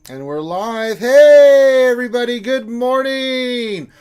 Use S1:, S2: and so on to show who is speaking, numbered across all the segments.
S1: And we're live. Hey, everybody. Good morning.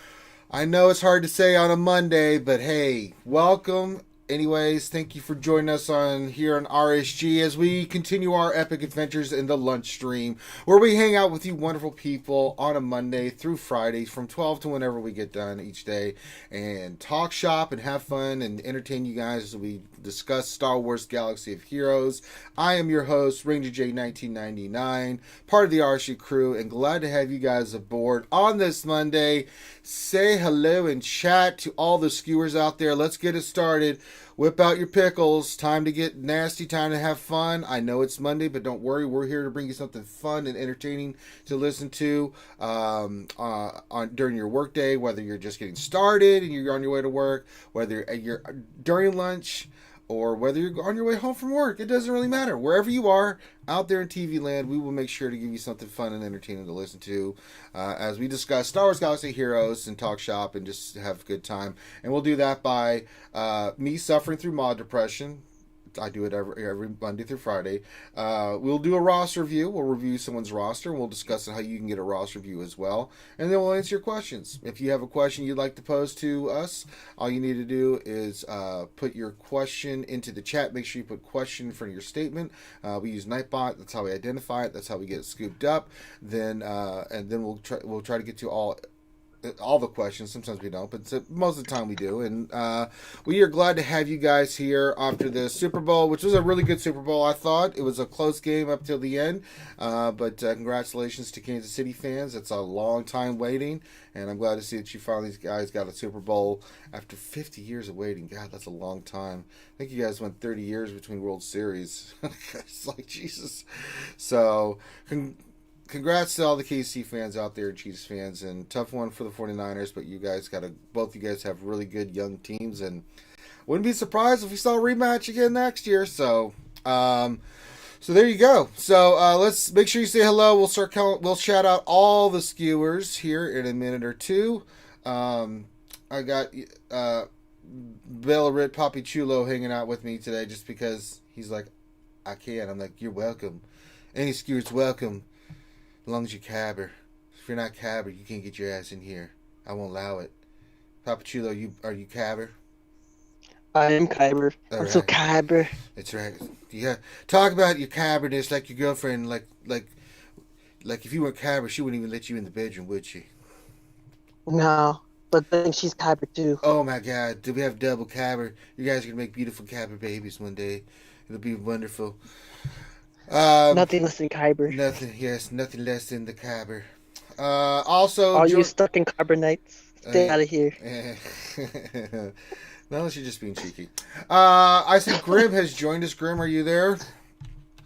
S1: I know it's hard to say on a Monday, but hey, welcome. Anyways, thank you for joining us on here on RSG as we continue our epic adventures in the lunch stream, where we hang out with you wonderful people on a Monday through Friday from 12 to whenever we get done each day and talk shop and have fun and entertain you guys as we discuss Star Wars Galaxy of Heroes. I am your host, Ranger J 1999, part of the RSG crew, and glad to have you guys aboard on this Monday. Say hello and chat to all the skewers out there. Let's get it started. Whip out your pickles. Time to get nasty. Time to have fun. I know it's Monday, but don't worry. We're here to bring you something fun and entertaining to listen to during your workday, whether you're just getting started and you're on your way to work, whether you're during lunch, or whether you're on your way home from work. It doesn't really matter. Wherever you are out there in TV land, we will make sure to give you something fun and entertaining to listen to as we discuss Star Wars Galaxy Heroes and talk shop and just have a good time. And we'll do that by me suffering through mod depression. I do it every Monday through Friday. We'll do a roster review. We'll review someone's roster, and we'll discuss how you can get a roster review as well. And then we'll answer your questions. If you have a question you'd like to pose to us, all you need to do is put your question into the chat. Make sure you put question in front of your statement. We use Nightbot. That's how we identify it. That's how we get it scooped up. Then we'll try to get to all the questions. Sometimes we don't, but most of the time we do. And we are glad to have you guys here after the Super Bowl, which was a really good Super Bowl. I thought it was a close game up till the end, but congratulations to Kansas City fans. It's a long time waiting, and I'm glad to see that you finally guys got a Super Bowl after 50 years of waiting. God, that's a long time. I think you guys went 30 years between World Series. It's like Jesus. So congrats to all the KC fans out there, Chiefs fans, and tough one for the 49ers, but both you guys have really good young teams, and wouldn't be surprised if we saw a rematch again next year. So there you go. So let's make sure you say hello. We'll shout out all the skewers here in a minute or two. I got Bellarit Papi Chulo hanging out with me today just because he's like, I can. I'm like, you're welcome. Any skewers welcome. As long as you're cabber. If you're not cabber, you can't get your ass in here. I won't allow it. Papa Chulo, are you cabber?
S2: I am cabber. I'm
S1: right.
S2: so cabber.
S1: That's right. Yeah. Talk about your cabberness like your girlfriend, like if you weren't cabber, she wouldn't even let you in the bedroom, would she?
S2: No, but then she's cabber too.
S1: Oh my God. Do we have double cabber? You guys are going to make beautiful cabber babies one day. It'll be wonderful.
S2: Nothing less than cabber.
S1: Nothing less than the cabber. Also,
S2: are you stuck in carbonates? Stay out of here.
S1: No, you're just being cheeky. I see Grim has joined us. Grim, are you there?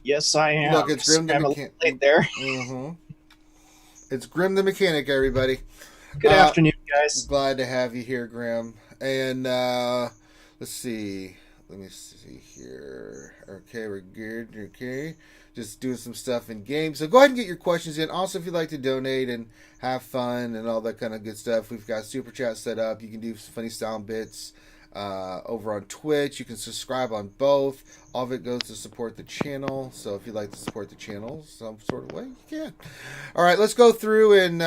S3: Yes, I am.
S1: Look, it's Grim the mechanic.
S3: Late there.
S1: Mm-hmm. It's Grim the mechanic, everybody.
S3: Good afternoon, guys.
S1: Glad to have you here, Grim. And let's see. Let me see here. Okay, we're good. Okay. Just doing some stuff in game. So go ahead and get your questions in. Also, if you'd like to donate and have fun and all that kind of good stuff, we've got Super Chat set up. You can do funny sound bits over on Twitch. You can subscribe on both. All of it goes to support the channel. So if you'd like to support the channel some sort of way, you can. All right, let's go through and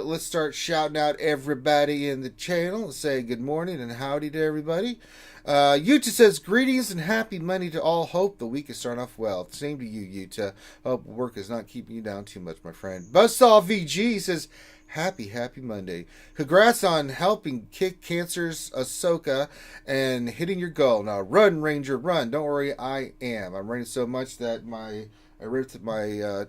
S1: let's start shouting out everybody in the channel. Let's say good morning and howdy to everybody. Yuta says, greetings and happy Monday to all. Hope the week is starting off well. Same to you, Yuta. Hope work is not keeping you down too much, my friend. Buzzsaw VG says, happy Monday. Congrats on helping kick Cancer's Ahsoka and hitting your goal. Now, run, Ranger, run. Don't worry, I am. I'm running so much that I ripped my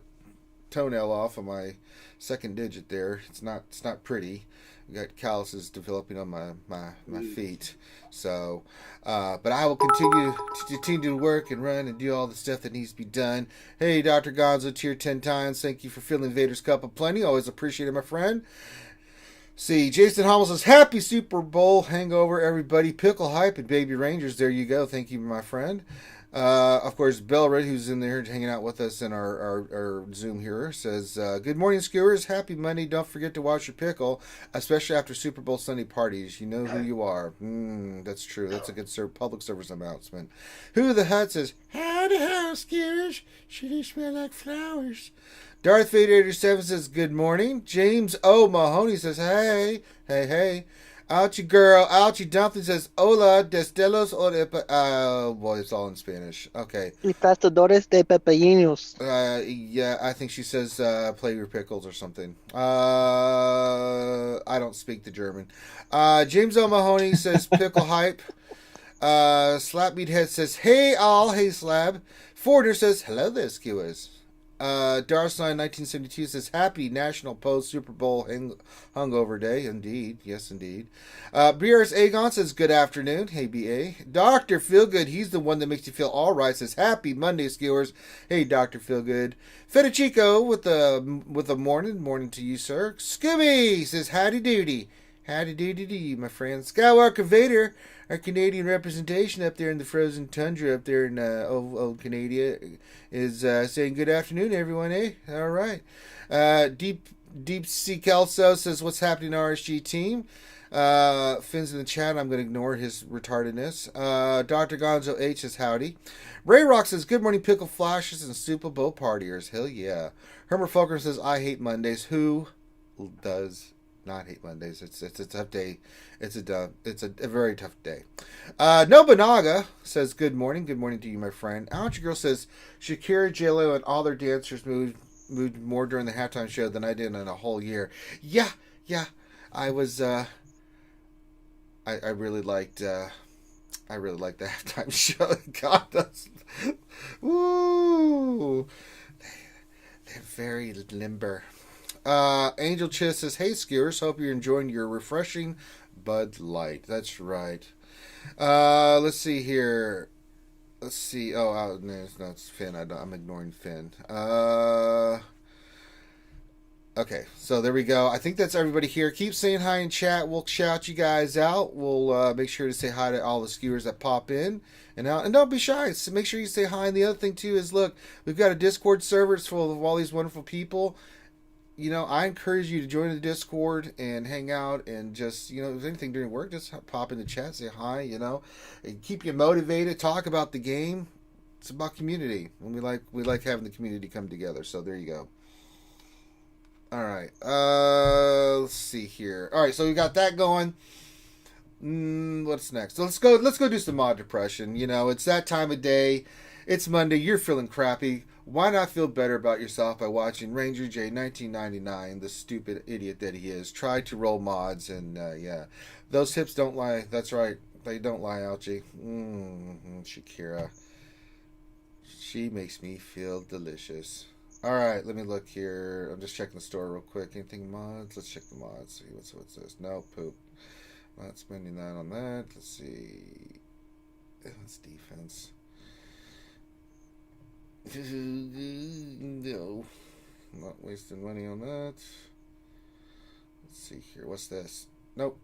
S1: toenail off of my second digit there. It's not pretty. I got calluses developing on my feet. So, but I will continue to work and run and do all the stuff that needs to be done. Hey, Dr. Gonzo, tier 10 times. Thank you for filling Vader's cup of plenty. Always appreciate it, my friend. See, Jason Hummel says, happy Super Bowl hangover, everybody. Pickle Hype and Baby Rangers. There you go. Thank you, my friend. Of course, Belred, who's in there hanging out with us in our Zoom here, says, good morning, skewers. Happy Monday. Don't forget to wash your pickle, especially after Super Bowl Sunday parties. You know who you are. That's true. That's a good public service announcement. Who the Hut says, howdy ho, skewers. Should you smell like flowers? Darth Vader 87 says, good morning. James O. Mahoney says, hey, hey, hey. Ouchie girl, ouchie dumpling says, hola, destelos o de... boy, it's all in Spanish. Okay.
S2: Y pastadores de pepeños.
S1: Yeah, I think she says, play your pickles or something. I don't speak the German. James O. Mahoney says, pickle hype. Slap Meathead says, hey all, hey slab. Forder says, hello there, skewers. Darstein 1972 says, happy National Post Super Bowl hungover day. Indeed. Yes, indeed. BRS Aegon says, good afternoon. Hey, BA. Dr. Feelgood, he's the one that makes you feel all right, says, happy Monday, skewers. Hey, Dr. Feelgood. Fedichico with a morning to you, sir. Scooby says, howdy doody. Howdy doody to you, my friend. Skywalker Vader, our Canadian representation up there in the frozen tundra up there in old Canada, is saying good afternoon, everyone, eh? All right. Deep Sea Kelso says, what's happening, RSG team? Finn's in the chat. I'm going to ignore his retardedness. Dr. Gonzo H says, howdy. Ray Rock says, good morning, pickle flashes and Super Bowl partiers. Hell yeah. Hermer Fulker says, I hate Mondays. Who does not hate Mondays? It's a tough day. It's a very tough day. Nobunaga says, good morning to you, my friend. Ouchie Girl says, Shakira, J-Lo, and all their dancers moved more during the halftime show than I did in a whole year. Yeah. I was I really liked the halftime show. God, that's woo. They're very limber. Angel Chiss says, hey skewers, hope you're enjoying your refreshing Bud Light. That's right. Let's see here. Let's see. Oh, no, it's Finn. I'm ignoring Finn. Okay, so there we go. I think that's everybody here. Keep saying hi in chat. We'll shout you guys out. We'll make sure to say hi to all the skewers that pop in and out. And don't be shy. So make sure you say hi. And the other thing, too, is, look, we've got a Discord server. It's full of all these wonderful people. You know, I encourage you to join the Discord and hang out and just, you know, if there's anything during work, just pop in the chat, say hi, you know, and keep you motivated, talk about the game. It's about community. And we like having the community come together. So there you go. All right. Let's see here. All right, so we got that going. What's next? So let's go do some mod depression. You know, it's that time of day. It's Monday. You're feeling crappy. Why not feel better about yourself by watching Ranger J 1999, the stupid idiot that he is, try to roll mods, and yeah, those hips don't lie. That's right, they don't lie, Ouchie. Shakira, she makes me feel delicious. All right, let me look here. I'm just checking the store real quick. Anything mods? Let's check the mods. See what's this? No poop. Not spending that on that. Let's see. That's defense. No, I'm not wasting money on that. Let's see here. What's this? Nope.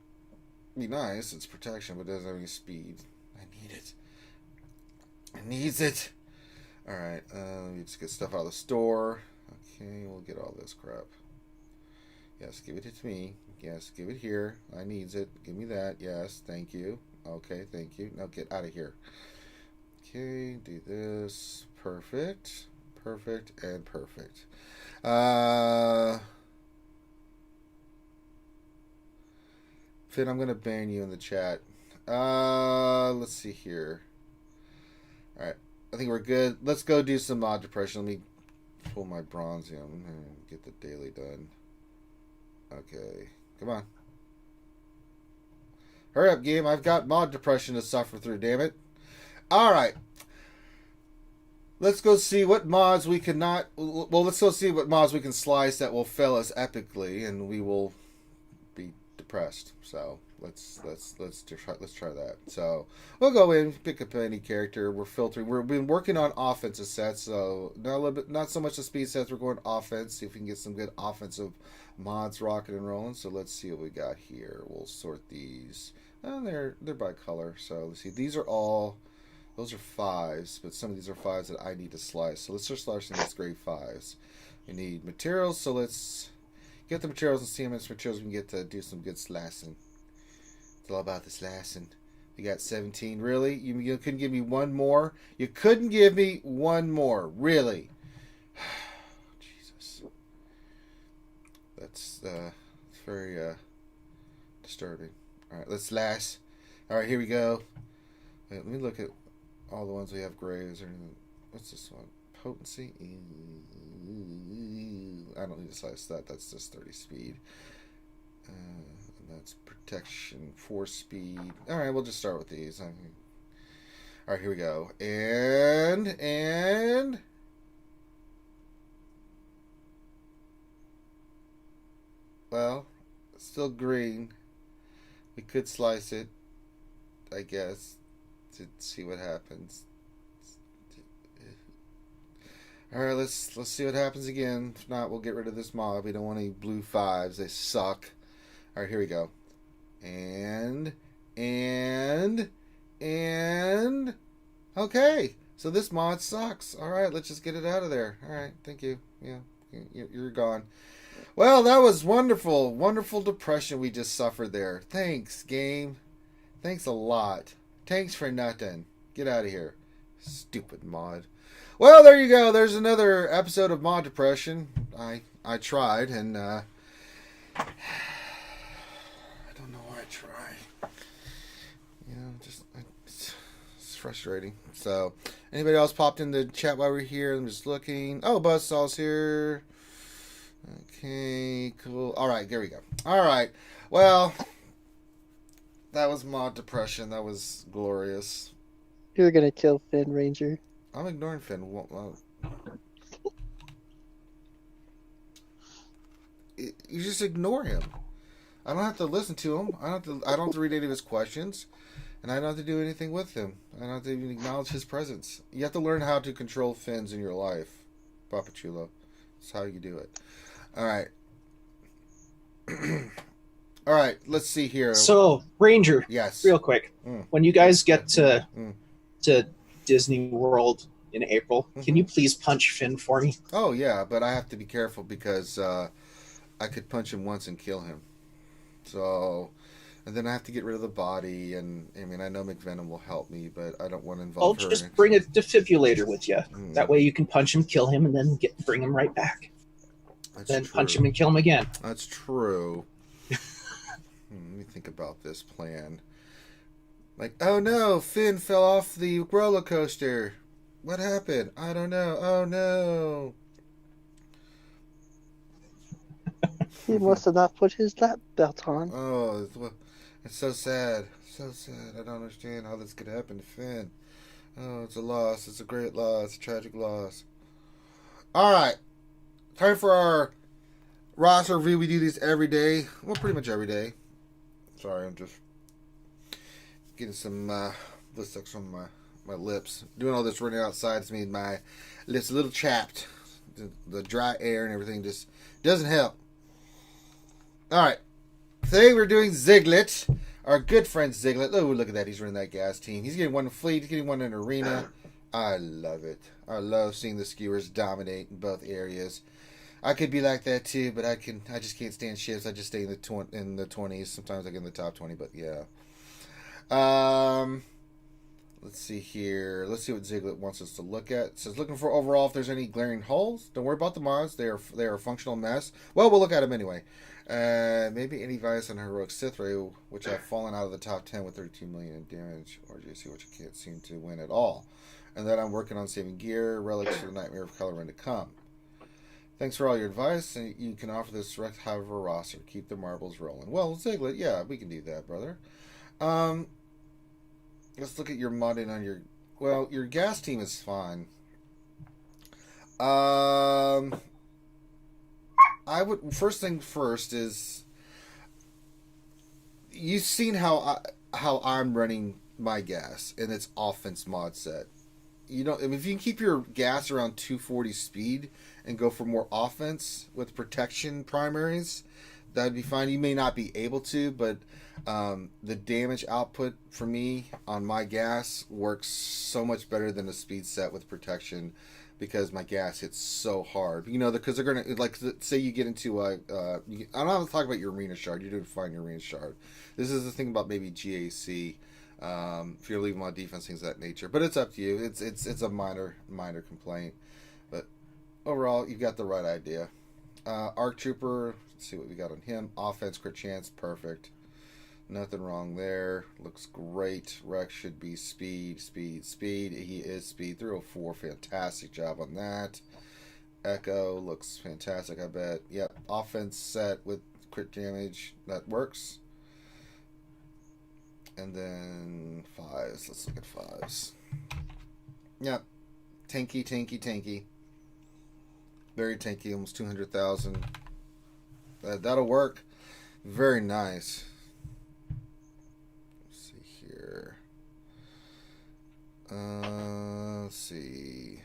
S1: Be nice. It's protection, but it doesn't have any speed. I need it. I needs it. All right. Let me just get stuff out of the store. Okay, we'll get all this crap. Yes, give it to me. Yes, give it here. I needs it. Give me that. Yes, thank you. Okay, thank you. Now get out of here. Okay, do this. Perfect, and perfect. Finn, I'm going to ban you in the chat. Let's see here. All right, I think we're good. Let's go do some mod depression. Let me pull my bronze in and get the daily done. Okay, come on. Hurry up, game. I've got mod depression to suffer through, damn it. All right. Let's go see what mods we cannot. Well, let's go see what mods we can slice that will fail us epically, and we will be depressed. So let's try that. So we'll go in, pick up any character. We're filtering. We've been working on offensive sets, so not so much the speed sets. We're going offense. See if we can get some good offensive mods rocking and rolling. So let's see what we got here. We'll sort these. And they're by color. So let's see. These are all Those are 5s, but some of these are 5s that I need to slice. So let's just slice these grade 5s. We need materials, so let's get the materials and see how much materials we can get to do some good slicing. It's all about the slicing. We got 17. Really? You couldn't give me one more? You couldn't give me one more. Really? Jesus. That's very disturbing. All right, let's slice. All right, here we go. Wait, let me look at all the ones we have grays. Or what's this one? Potency? I don't need to slice that. That's just 30 speed. That's protection, 4 speed. All right, we'll just start with these. All right, here we go. And well, it's still green. We could slice it, I guess, to see what happens. All right, let's see what happens again. If not, we'll get rid of this mob. We don't want any blue 5s. They suck. All right, here we go. And okay. So this mod sucks. All right, let's just get it out of there. All right, thank you. Yeah, you're gone. Well, that was wonderful. Wonderful depression we just suffered there. Thanks, game. Thanks a lot. Thanks for nothing. Get out of here. Stupid mod. Well, there you go. There's another episode of Mod Depression. I tried, and I don't know why I try. You know, it's frustrating. So, anybody else popped in the chat while we're here? I'm just looking. Oh, Buzzsaw's here. Okay, cool. All right, there we go. All right. Well, that was Mod Depression. That was glorious.
S2: You're gonna kill Finn, Ranger.
S1: I'm ignoring Finn. Well, you just ignore him. I don't have to listen to him. I don't have to read any of his questions, and I don't have to do anything with him. I don't have to even acknowledge his presence. You have to learn how to control Finns in your life, Papa Chulo. That's how you do it. All right. All right. Let's see here.
S3: So, Ranger.
S1: Yes.
S3: Real quick. When you guys get to Disney World in April, can you please punch Finn for me?
S1: Oh, yeah, but I have to be careful because I could punch him once and kill him. So, and then I have to get rid of the body, and I mean, I know McVenom will help me, but I don't want to involve her.
S3: Just bring a defibrillator with you. That way you can punch him, kill him, and then bring him right back. Then punch him and kill him again.
S1: That's true. Let me think about this plan. Like, oh no, Finn fell off the roller coaster. What happened? I don't know. Oh no.
S2: He must have not put his lap belt on.
S1: Oh, it's so sad. So sad. I don't understand how this could happen to Finn. Oh, it's a loss. It's a great loss. A tragic loss. All right. Time for our roster review. We do these every day. Well, pretty much every day. Sorry, I'm just getting some lipsticks from my lips. Doing all this running outside has made my lips a little chapped. The dry air and everything just doesn't help. All right. Today we're doing Cichlid. Our good friend Cichlid. Oh, look at that. He's running that gas team. He's getting one in fleet. He's getting one in arena. I love it. I love seeing the skewers dominate in both areas. I could be like that too, but I just can't stand shifts. I just stay in the 20s. Sometimes I get in the top 20, but yeah. Let's see here. Let's see what Cichlid wants us to look at. It says looking for overall if there's any glaring holes. Don't worry about the mods. They are a functional mess. Well, we'll look at them anyway. Maybe any advice on heroic Cithra, which have fallen out of the top 10 with 32 million in damage, or JC, which I can't seem to win at all. And then I'm working on saving gear, relics for the Nightmare of Color Run to come. Thanks for all your advice, and you can offer this direct however roster. Keep the marbles rolling. Well, Cichlid, yeah, we can do that, brother. Let's look at your modding on your... Well, your gas team is fine. I would... First thing first is... You've seen how I'm running my gas, and it's offense mod set. You know, I mean, if you can keep your gas around 240 speed and go for more offense with protection primaries, that'd be fine. You may not be able to, but the damage output for me on my gas works so much better than a speed set with protection, because my gas hits so hard. You know, because they're gonna, like, say you get into I don't want to talk about your arena shard. You're doing fine your arena shard. This is the thing about maybe GAC. If you're leaving on defense, things of that nature, but it's up to you. It's a minor complaint, but overall you've got the right idea. Arc Trooper, let's see what we got on him. Offense, crit chance, perfect. Nothing wrong there. Looks great. Rex should be speed. He is speed. 304, fantastic job on that. Echo looks fantastic, I bet. Yep, offense set with crit damage, that works. And then fives. Let's look at fives. Yep. Tanky. Very tanky, almost 200,000. That'll work. Very nice. Let's see here. Let's see.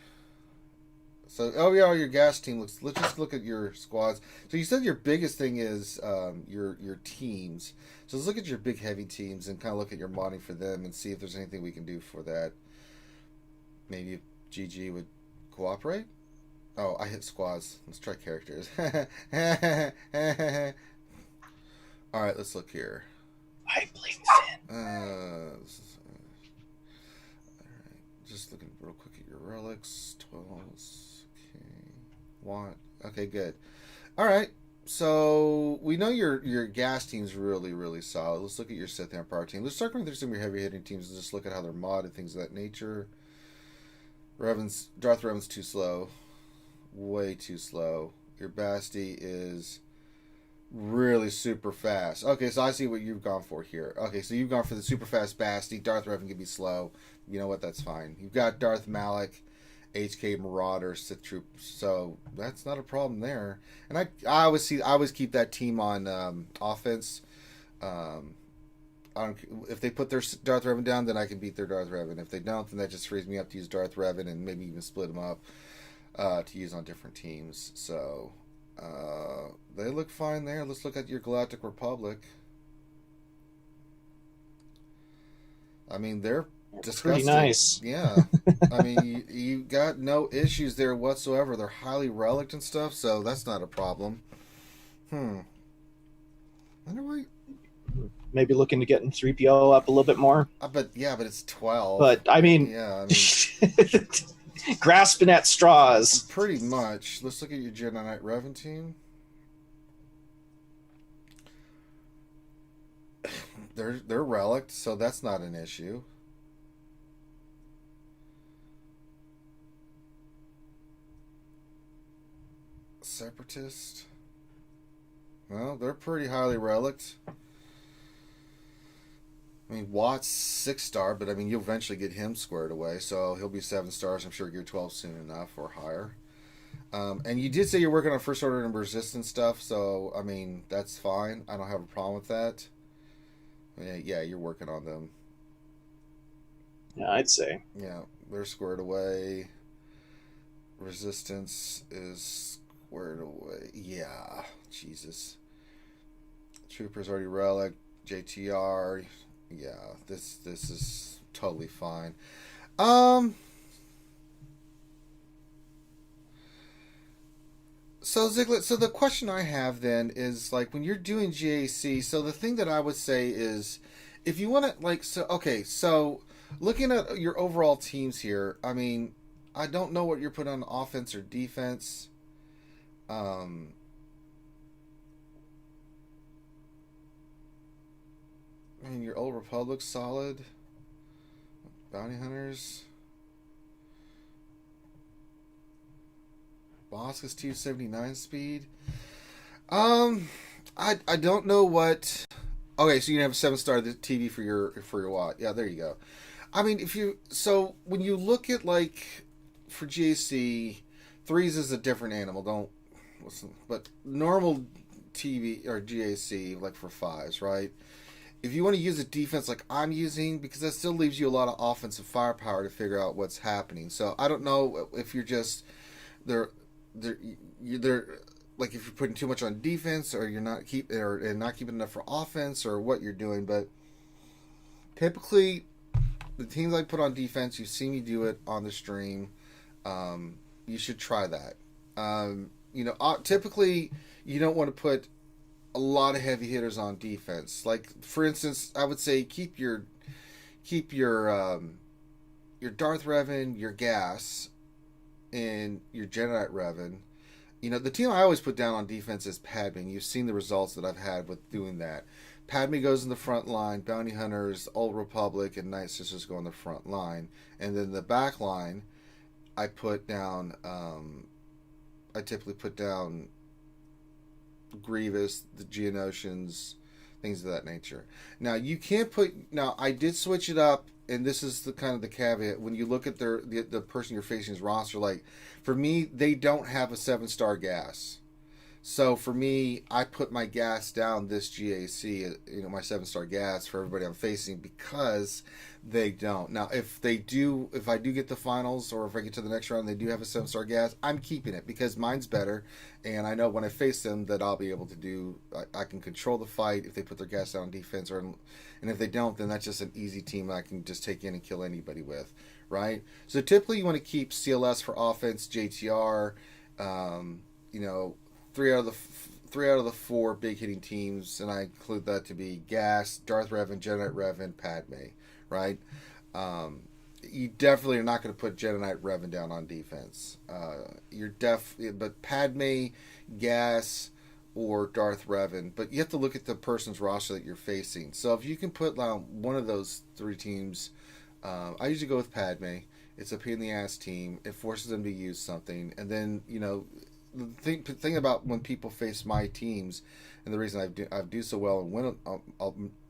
S1: So, oh yeah, your gas team looks. Let's just look at your squads. So you said your biggest thing is your teams. So let's look at your big heavy teams and kind of look at your modding for them and see if there's anything we can do for that. Maybe if GG would cooperate. Oh, I hit squads. Let's try characters. All right, let's look here.
S3: I believe in.
S1: All right, just looking real quick at your relics. 12s. Okay, good. All right, so we know your gas team's really solid. Let's look at your Sith Empire team. Let's start going through some of your heavy hitting teams and just look at how they're modded, things of that nature. Darth Revan's too slow, way too slow. Your Basti is really super fast. Okay, so I see what you've gone for here. Okay, so you've gone for the super fast Basti. Darth Revan can be slow. You know what? That's fine. You've got Darth Malak, HK Marauder, Sith Troops, so that's not a problem there. And I always keep that team on offense. If they put their Darth Revan down, then I can beat their Darth Revan. If they don't, then that just frees me up to use Darth Revan and maybe even split them up to use on different teams. So they look fine there. Let's look at your Galactic Republic. I mean, they're disgusting.
S3: Pretty nice.
S1: Yeah. I mean, you got no issues there whatsoever. They're highly relict and stuff, so that's not a problem. Wonder why.
S3: Maybe looking to getting 3PO up a little bit more.
S1: But it's 12.
S3: But I mean, grasping at straws.
S1: Pretty much. Let's look at your Jedi Knight Revan team. They're relict, so that's not an issue. Separatist. Well, they're pretty highly relict. I mean, Watt's 6-star, but I mean, you'll eventually get him squared away, so he'll be 7 stars. I'm sure Gear 12 soon enough or higher. And you did say you're working on First Order and Resistance stuff, so I mean, that's fine. I don't have a problem with that. Yeah, you're working on them.
S3: Yeah, I'd say.
S1: Yeah, they're squared away. Resistance is squared away. Yeah, Jesus. Troopers already relic. JTR. Yeah, this is totally fine. So Cichlid, so the question I have then is, like, when you're doing GAC, so the thing that I would say is, if you want to, like, so looking at your overall teams here, I mean, I don't know what you're putting on offense or defense. I mean, your Old Republic's solid. Bounty Hunters. Bosk is 279 speed. I don't know what. Okay, so you have a 7-star TV for your Watt. Yeah, there you go. I mean, when you look at, like, for GAC, 3s is a different animal. Don't listen, but normal TV or GAC, like for 5s, right? If you want to use a defense like I'm using, because that still leaves you a lot of offensive firepower to figure out what's happening. So I don't know if you're just they're like if you're putting too much on defense, or you're not not keeping enough for offense, or what you're doing. But typically, the teams I put on defense, you've seen me do it on the stream. You should try that. Typically, you don't want to put a lot of heavy hitters on defense. Like, for instance, I would say keep your Darth Revan, your Gas, and your Jedi Revan. The team I always put down on defense is Padme. You've seen the results that I've had with doing that. Padme goes in the front line. Bounty Hunters, Old Republic, and Night Sisters go in the front line. And then the back line, I put down... I typically put down Grievous, the Geonosians, things of that nature. Now, you can't put... Now, I did switch it up, and this is the kind of the caveat. When you look at the person you're facing's roster, like, for me, they don't have a 7-star gas. So, for me, I put my gas down this GAC, my 7-star gas for everybody I'm facing, because they don't. Now, if I do get the finals, or if I get to the next round and they do have a 7-star gas, I'm keeping it, because mine's better, and I know when I face them that I'll be able to I can control the fight if they put their gas down on defense, and if they don't, then that's just an easy team I can just take in and kill anybody with, right? So typically you want to keep CLS for offense, JTR, three out of the 4 big hitting teams, and I include that to be Gas, Darth Revan, Jedi Revan, Padme, right? You definitely are not going to put Jedi Knight Revan down on defense. But Padme, Gas, or Darth Revan. But you have to look at the person's roster that you're facing. So if you can put one of those 3 teams, I usually go with Padme. It's a pain in the ass team. It forces them to use something, and then the thing about when people face my teams, and the reason I do so well and win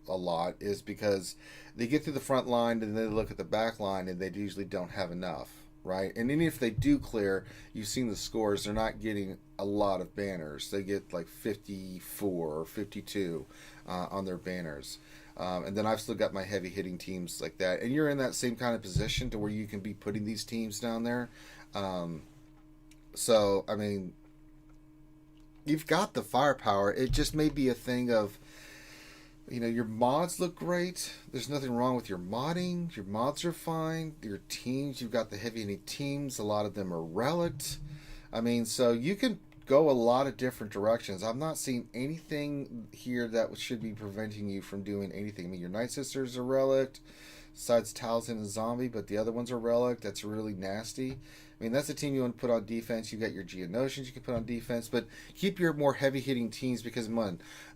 S1: a lot, is because they get through the front line and then they look at the back line and they usually don't have enough, right? And even if they do clear, you've seen the scores, they're not getting a lot of banners. They get like 54 or 52 on their banners. And then I've still got my heavy hitting teams like that. And you're in that same kind of position to where you can be putting these teams down there. So, I mean, you've got the firepower. It just may be a thing of, your mods look great. There's nothing wrong with your modding. Your mods are fine. Your teams, you've got the heavy hitting teams. A lot of them are relict. I mean, so you can go a lot of different directions. I'm not seeing anything here that should be preventing you from doing anything. I mean, your Night Sisters are relict, besides Talzin and Zombie, but the other ones are relict. That's really nasty. I mean, that's a team you want to put on defense. You got your Geonosians you can put on defense, but keep your more heavy-hitting teams, because,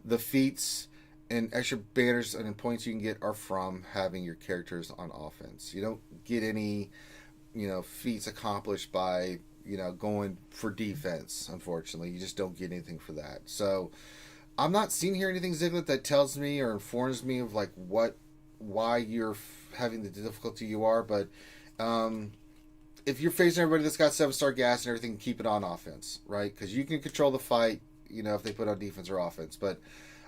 S1: the feats and extra banners and points you can get are from having your characters on offense. You don't get any, feats accomplished by, going for defense, unfortunately. You just don't get anything for that. So, I'm not seeing here anything, Cichlid, that tells me or informs me of, why you're having the difficulty you are, but, if you're facing everybody that's got 7-star gas and everything, keep it on offense, right? Because you can control the fight, if they put on defense or offense. But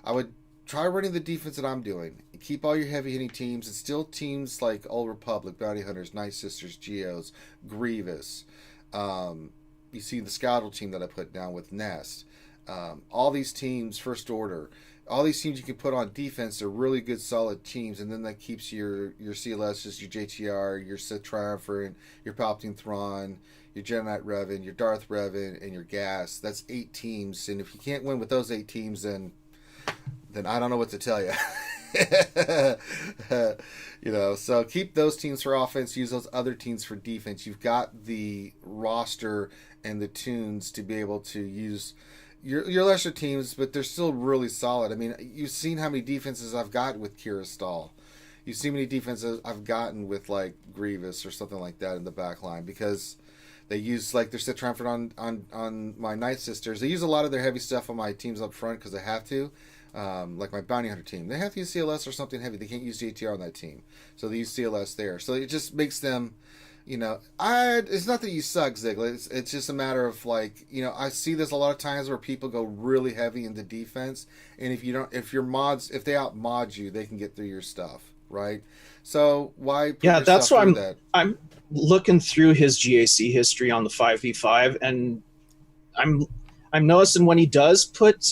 S1: I would try running the defense that I'm doing. Keep all your heavy-hitting teams. It's still teams like Old Republic, Bounty Hunters, Night Sisters, Geos, Grievous. You see the Scoutal team that I put down with Nest. All these teams, First Order. All these teams you can put on defense are really good, solid teams, and then that keeps your CLSs, your JTR, your Sith Triumvirate, your Palpatine Thrawn, your Jedi Knight Revan, your Darth Revan, and your Gas. That's 8 teams, and if you can't win with those 8 teams, then I don't know what to tell you. So keep those teams for offense, use those other teams for defense. You've got the roster and the tunes to be able to use your lesser teams, but they're still really solid. I mean, you've seen how many defenses I've got with Kira Stall. You've seen many defenses I've gotten with Grievous or something like that in the back line, because they use their Sith Triumphant on my Night Sisters. They use a lot of their heavy stuff on my teams up front because they have to. Like my Bounty Hunter team, they have to use CLS or something heavy. They can't use JTR on that team, so they use CLS there. So it just makes them, it's not that you suck, Cichlid. It's just a matter of I see this a lot of times where people go really heavy into defense, and if they out mod you, they can get through your stuff, right? So why?
S3: That's why I'm looking through his GAC history on the 5v5, and I'm I'm noticing when he does put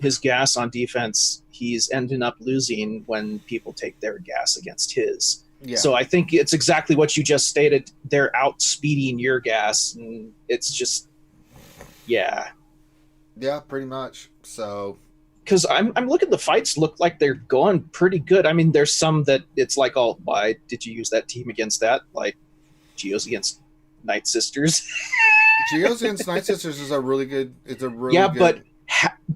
S3: his gas on defense, he's ending up losing when people take their gas against his.
S1: Yeah.
S3: So I think it's exactly what you just stated. They're outspeeding your gas, and it's just, yeah.
S1: Yeah, pretty much. So,
S3: because I'm looking, the fights look like they're going pretty good. I mean, there's some that it's like, oh, why did you use that team against that? Like Geos against Night Sisters.
S1: Geos against Night Sisters is a really good. It's a really
S3: yeah,
S1: good...
S3: but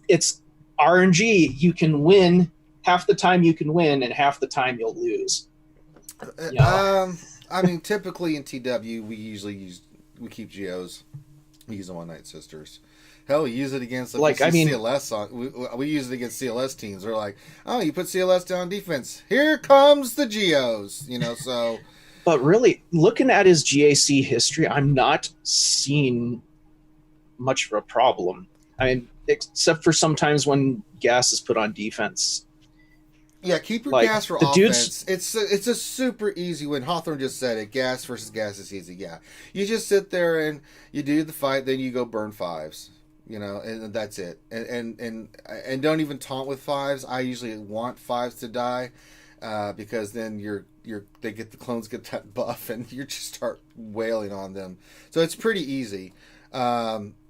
S3: it's RNG. You can win half the time. You can win, and half the time you'll lose. You know?
S1: I mean, typically in TW, we keep Geos. We use them on Night Sisters. Hell, we use it against CLS. We use it against CLS teams. They're like, oh, you put CLS down defense. Here comes the Geos. So.
S3: But really, looking at his GAC history, I'm not seeing much of a problem. I mean, except for sometimes when gas is put on defense.
S1: Yeah, keep your gas for offense. It's a super easy win. Hawthorne just said it. Gas versus gas is easy. Yeah, you just sit there and you do the fight, then you go burn fives. And that's it. And don't even taunt with fives. I usually want fives to die, because then the clones get that buff, and you just start wailing on them. So it's pretty easy.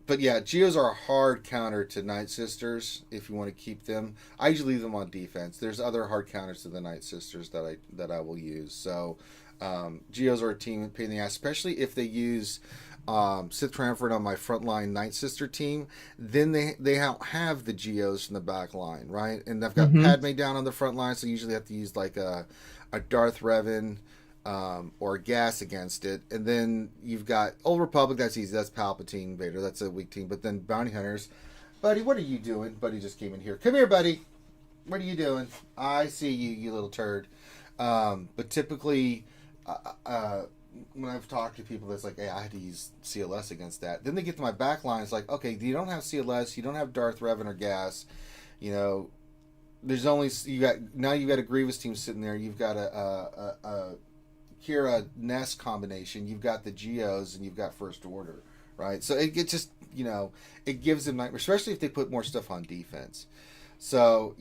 S1: But yeah, Geos are a hard counter to Night Sisters if you want to keep them. I usually leave them on defense. There's other hard counters to the Night Sisters that I will use. So Geos are a team pain in the ass, especially if they use Sith Triumvirate on my frontline Night Sister team. Then they don't have the Geos from the back line, right? And I've got Padme down on the front line, so I usually have to use like a Darth Revan or gas against it. And then you've got Old Republic, that's easy. That's Palpatine, Vader, that's a weak team. But then Bounty Hunters. Buddy, what are you doing? Buddy just came in here. Come here, buddy. What are you doing? I see you, you little turd. But typically, when I've talked to people that's like, hey, I had to use CLS against that. Then they get to my back line. It's like, okay, you don't have CLS. You don't have Darth Revan or gas. There's only... you got a Grievous team sitting there. You've got a Kira Nest combination, you've got the Geos, and you've got First Order, right? So it just, it gives them nightmares, especially if they put more stuff on defense. So,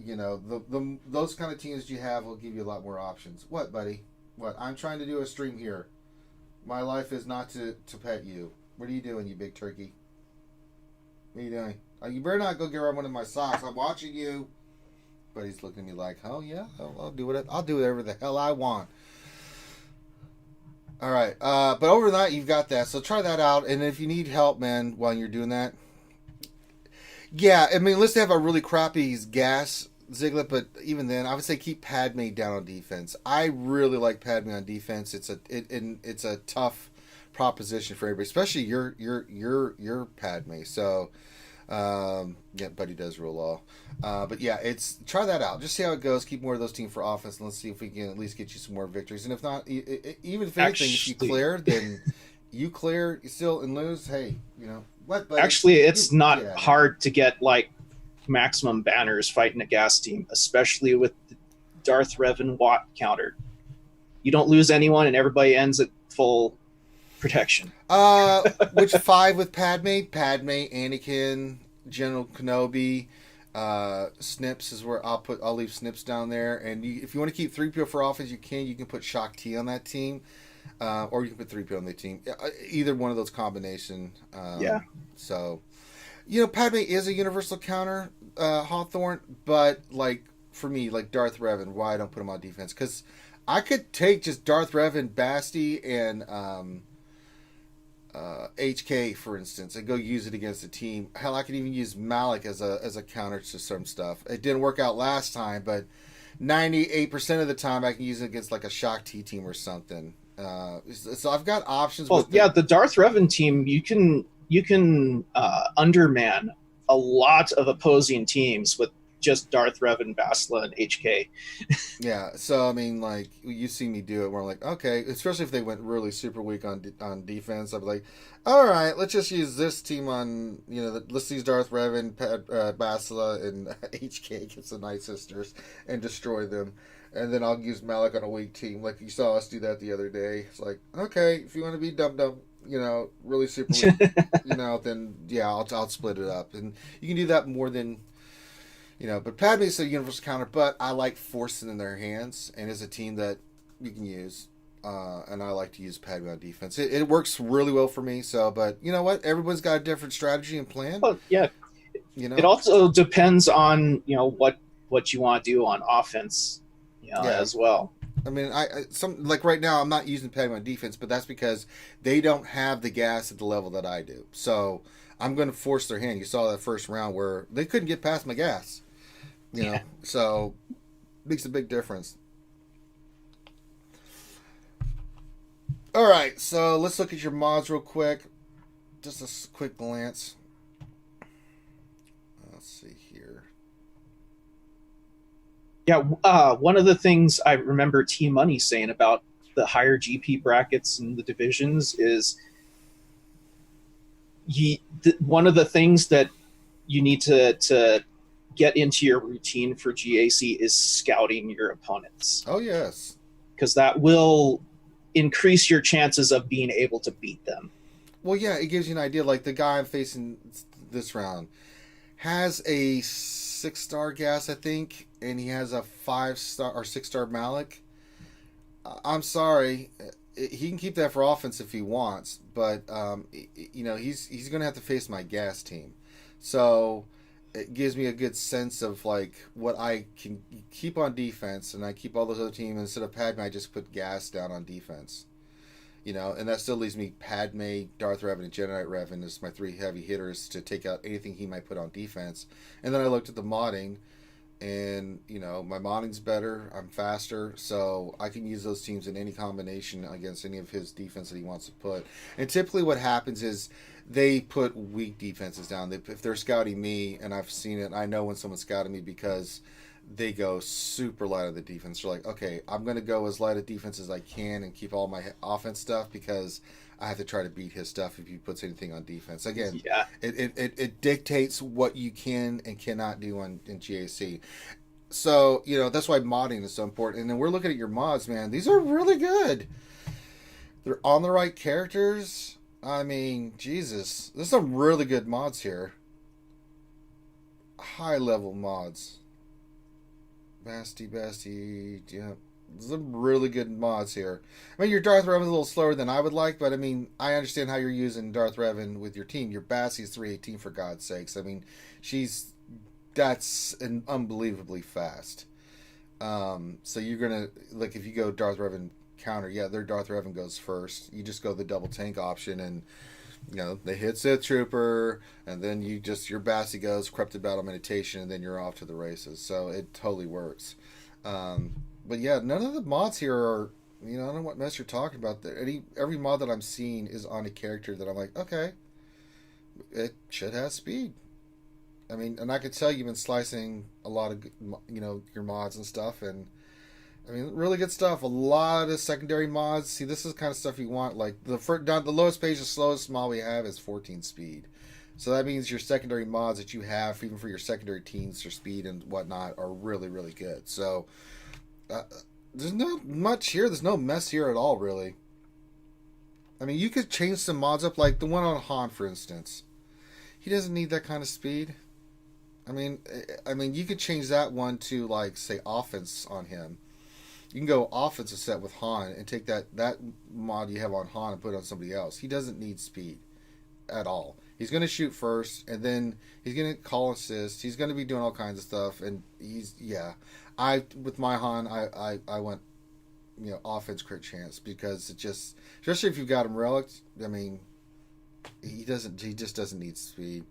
S1: those kind of teams you have will give you a lot more options. What, buddy? What? I'm trying to do a stream here. My life is not to pet you. What are you doing, you big turkey? What are you doing? You better not go get one of my socks. I'm watching you. But he's looking at me like, oh yeah, I'll do whatever the hell I want. All right, but overnight you've got that, so try that out. And if you need help, man, while you're doing that, yeah, I mean, let's have a really crappy gas Ziglet, but even then, I would say keep Padme down on defense. I really like Padme on defense. It's a tough proposition for everybody, especially your Padme. So, yeah, Buddy does rule all. But yeah, try that out. Just see how it goes. Keep more of those teams for offense, and let's see if we can at least get you some more victories. And if not, even if anything, if you clear, then you clear, you still and lose. Hey, what? Buddy?
S3: Actually, it's not hard to get like maximum banners fighting a gas team, especially with the Darth Revan Watt counter. You don't lose anyone, and everybody ends at full protection.
S1: Which 5 with Padme, Anakin, General Kenobi, Snips is where I'll leave Snips down there. And if you want to keep 3PO for offense, you can put Shock T on that team, or you can put 3PO on the team. Either one of those combination.
S3: Yeah.
S1: So, Padme is a universal counter, Hawthorne, but like for me, like Darth Revan, why I don't put him on defense? Because I could take just Darth Revan, Basti, and HK, for instance, and go use it against a team. Hell, I could even use Malik as a counter to some stuff. It didn't work out last time, but 98% of the time I can use it against like a Shock T team or something. So I've got options.
S3: Well, the Darth Revan team, you can underman a lot of opposing teams with just Darth Revan, Basla, and HK.
S1: Yeah, so I mean, like, you see me do it where I'm like, okay, especially if they went really super weak on defense, I'd be like, all right, let's just use this team on, let's use Darth Revan, Basla, and HK against the Night Sisters and destroy them. And then I'll use Malik on a weak team. Like you saw us do that the other day. It's like, okay, if you want to be dumb, really super, then yeah, I'll split it up, and you can do that more than. But Padme is a universal counter, but I like forcing in their hands, and it's a team that you can use, and I like to use Padme on defense. It works really well for me. So, but you know what? Everyone's got a different strategy and plan.
S3: Well, yeah. It also depends on what you want to do on offense, as well.
S1: I mean, some like right now I'm not using Padme on defense, but that's because they don't have the gas at the level that I do. So I'm going to force their hand. You saw that first round where they couldn't get past my gas. So makes a big difference. All right, so let's look at your mods real quick. Just a quick glance. Let's see here.
S3: Yeah, one of the things I remember Team Money saying about the higher GP brackets and the divisions is one of the things that you need to get into your routine for GAC is scouting your opponents.
S1: Oh, yes.
S3: Because that will increase your chances of being able to beat them.
S1: Well, yeah, it gives you an idea. Like the guy I'm facing this round has a 6-star gas, I think, and he has a 5-star or 6-star Malik. I'm sorry. He can keep that for offense if he wants, but he's going to have to face my gas team. So it gives me a good sense of like what I can keep on defense, and I keep all those other teams. Instead of Padme, I just put gas down on defense. And that still leaves me Padme, Darth Revan, and Jedi Knight Revan as my 3 heavy hitters to take out anything he might put on defense. And then I looked at the modding, and my modding's better. I'm faster, so I can use those teams in any combination against any of his defense that he wants to put. And typically, what happens is they put weak defenses down. If they're scouting me, and I've seen it, I know when someone's scouting me because they go super light on the defense. They're like, okay, I'm going to go as light a defense as I can and keep all my offense stuff because I have to try to beat his stuff if he puts anything on defense. Again,
S3: yeah.
S1: It dictates what you can and cannot do in GAC. So, that's why modding is so important. And then we're looking at your mods, man. These are really good. They're on the right characters. I mean, Jesus. There's some really good mods here. High-level mods. Basti, yeah. Some really good mods here. I mean, your Darth Revan's a little slower than I would like, but I mean, I understand how you're using Darth Revan with your team. Your Basti's 318 for God's sakes. I mean, that's unbelievably fast. So you're gonna if you go Darth Revan counter, yeah, their Darth Revan goes first. You just go the double tank option, and they hit Sith Trooper, and then your Basti goes Corrupted Battle Meditation, and then you're off to the races. So it totally works. But yeah, none of the mods here are, I don't know what mess you're talking about. Every mod that I'm seeing is on a character that I'm like, okay, it should have speed. I mean, and I could tell you've been slicing a lot of, your mods and stuff, and I mean, really good stuff. A lot of secondary mods. See, this is the kind of stuff you want. Like the lowest page, the slowest mod we have is 14 speed. So that means your secondary mods that you have, even for your secondary teams for speed and whatnot, are really, really good. So there's not much here. There's no mess here at all, really. I mean, you could change some mods up, like the one on Han, for instance. He doesn't need that kind of speed. I mean, you could change that one to, like, say, offense on him. You can go offensive set with Han and take that mod you have on Han and put it on somebody else. He doesn't need speed at all. He's going to shoot first, and then he's going to call assist. He's going to be doing all kinds of stuff, and with my Han, I went, offense crit chance, because it just, especially if you've got him relics, I mean, he just doesn't need speed.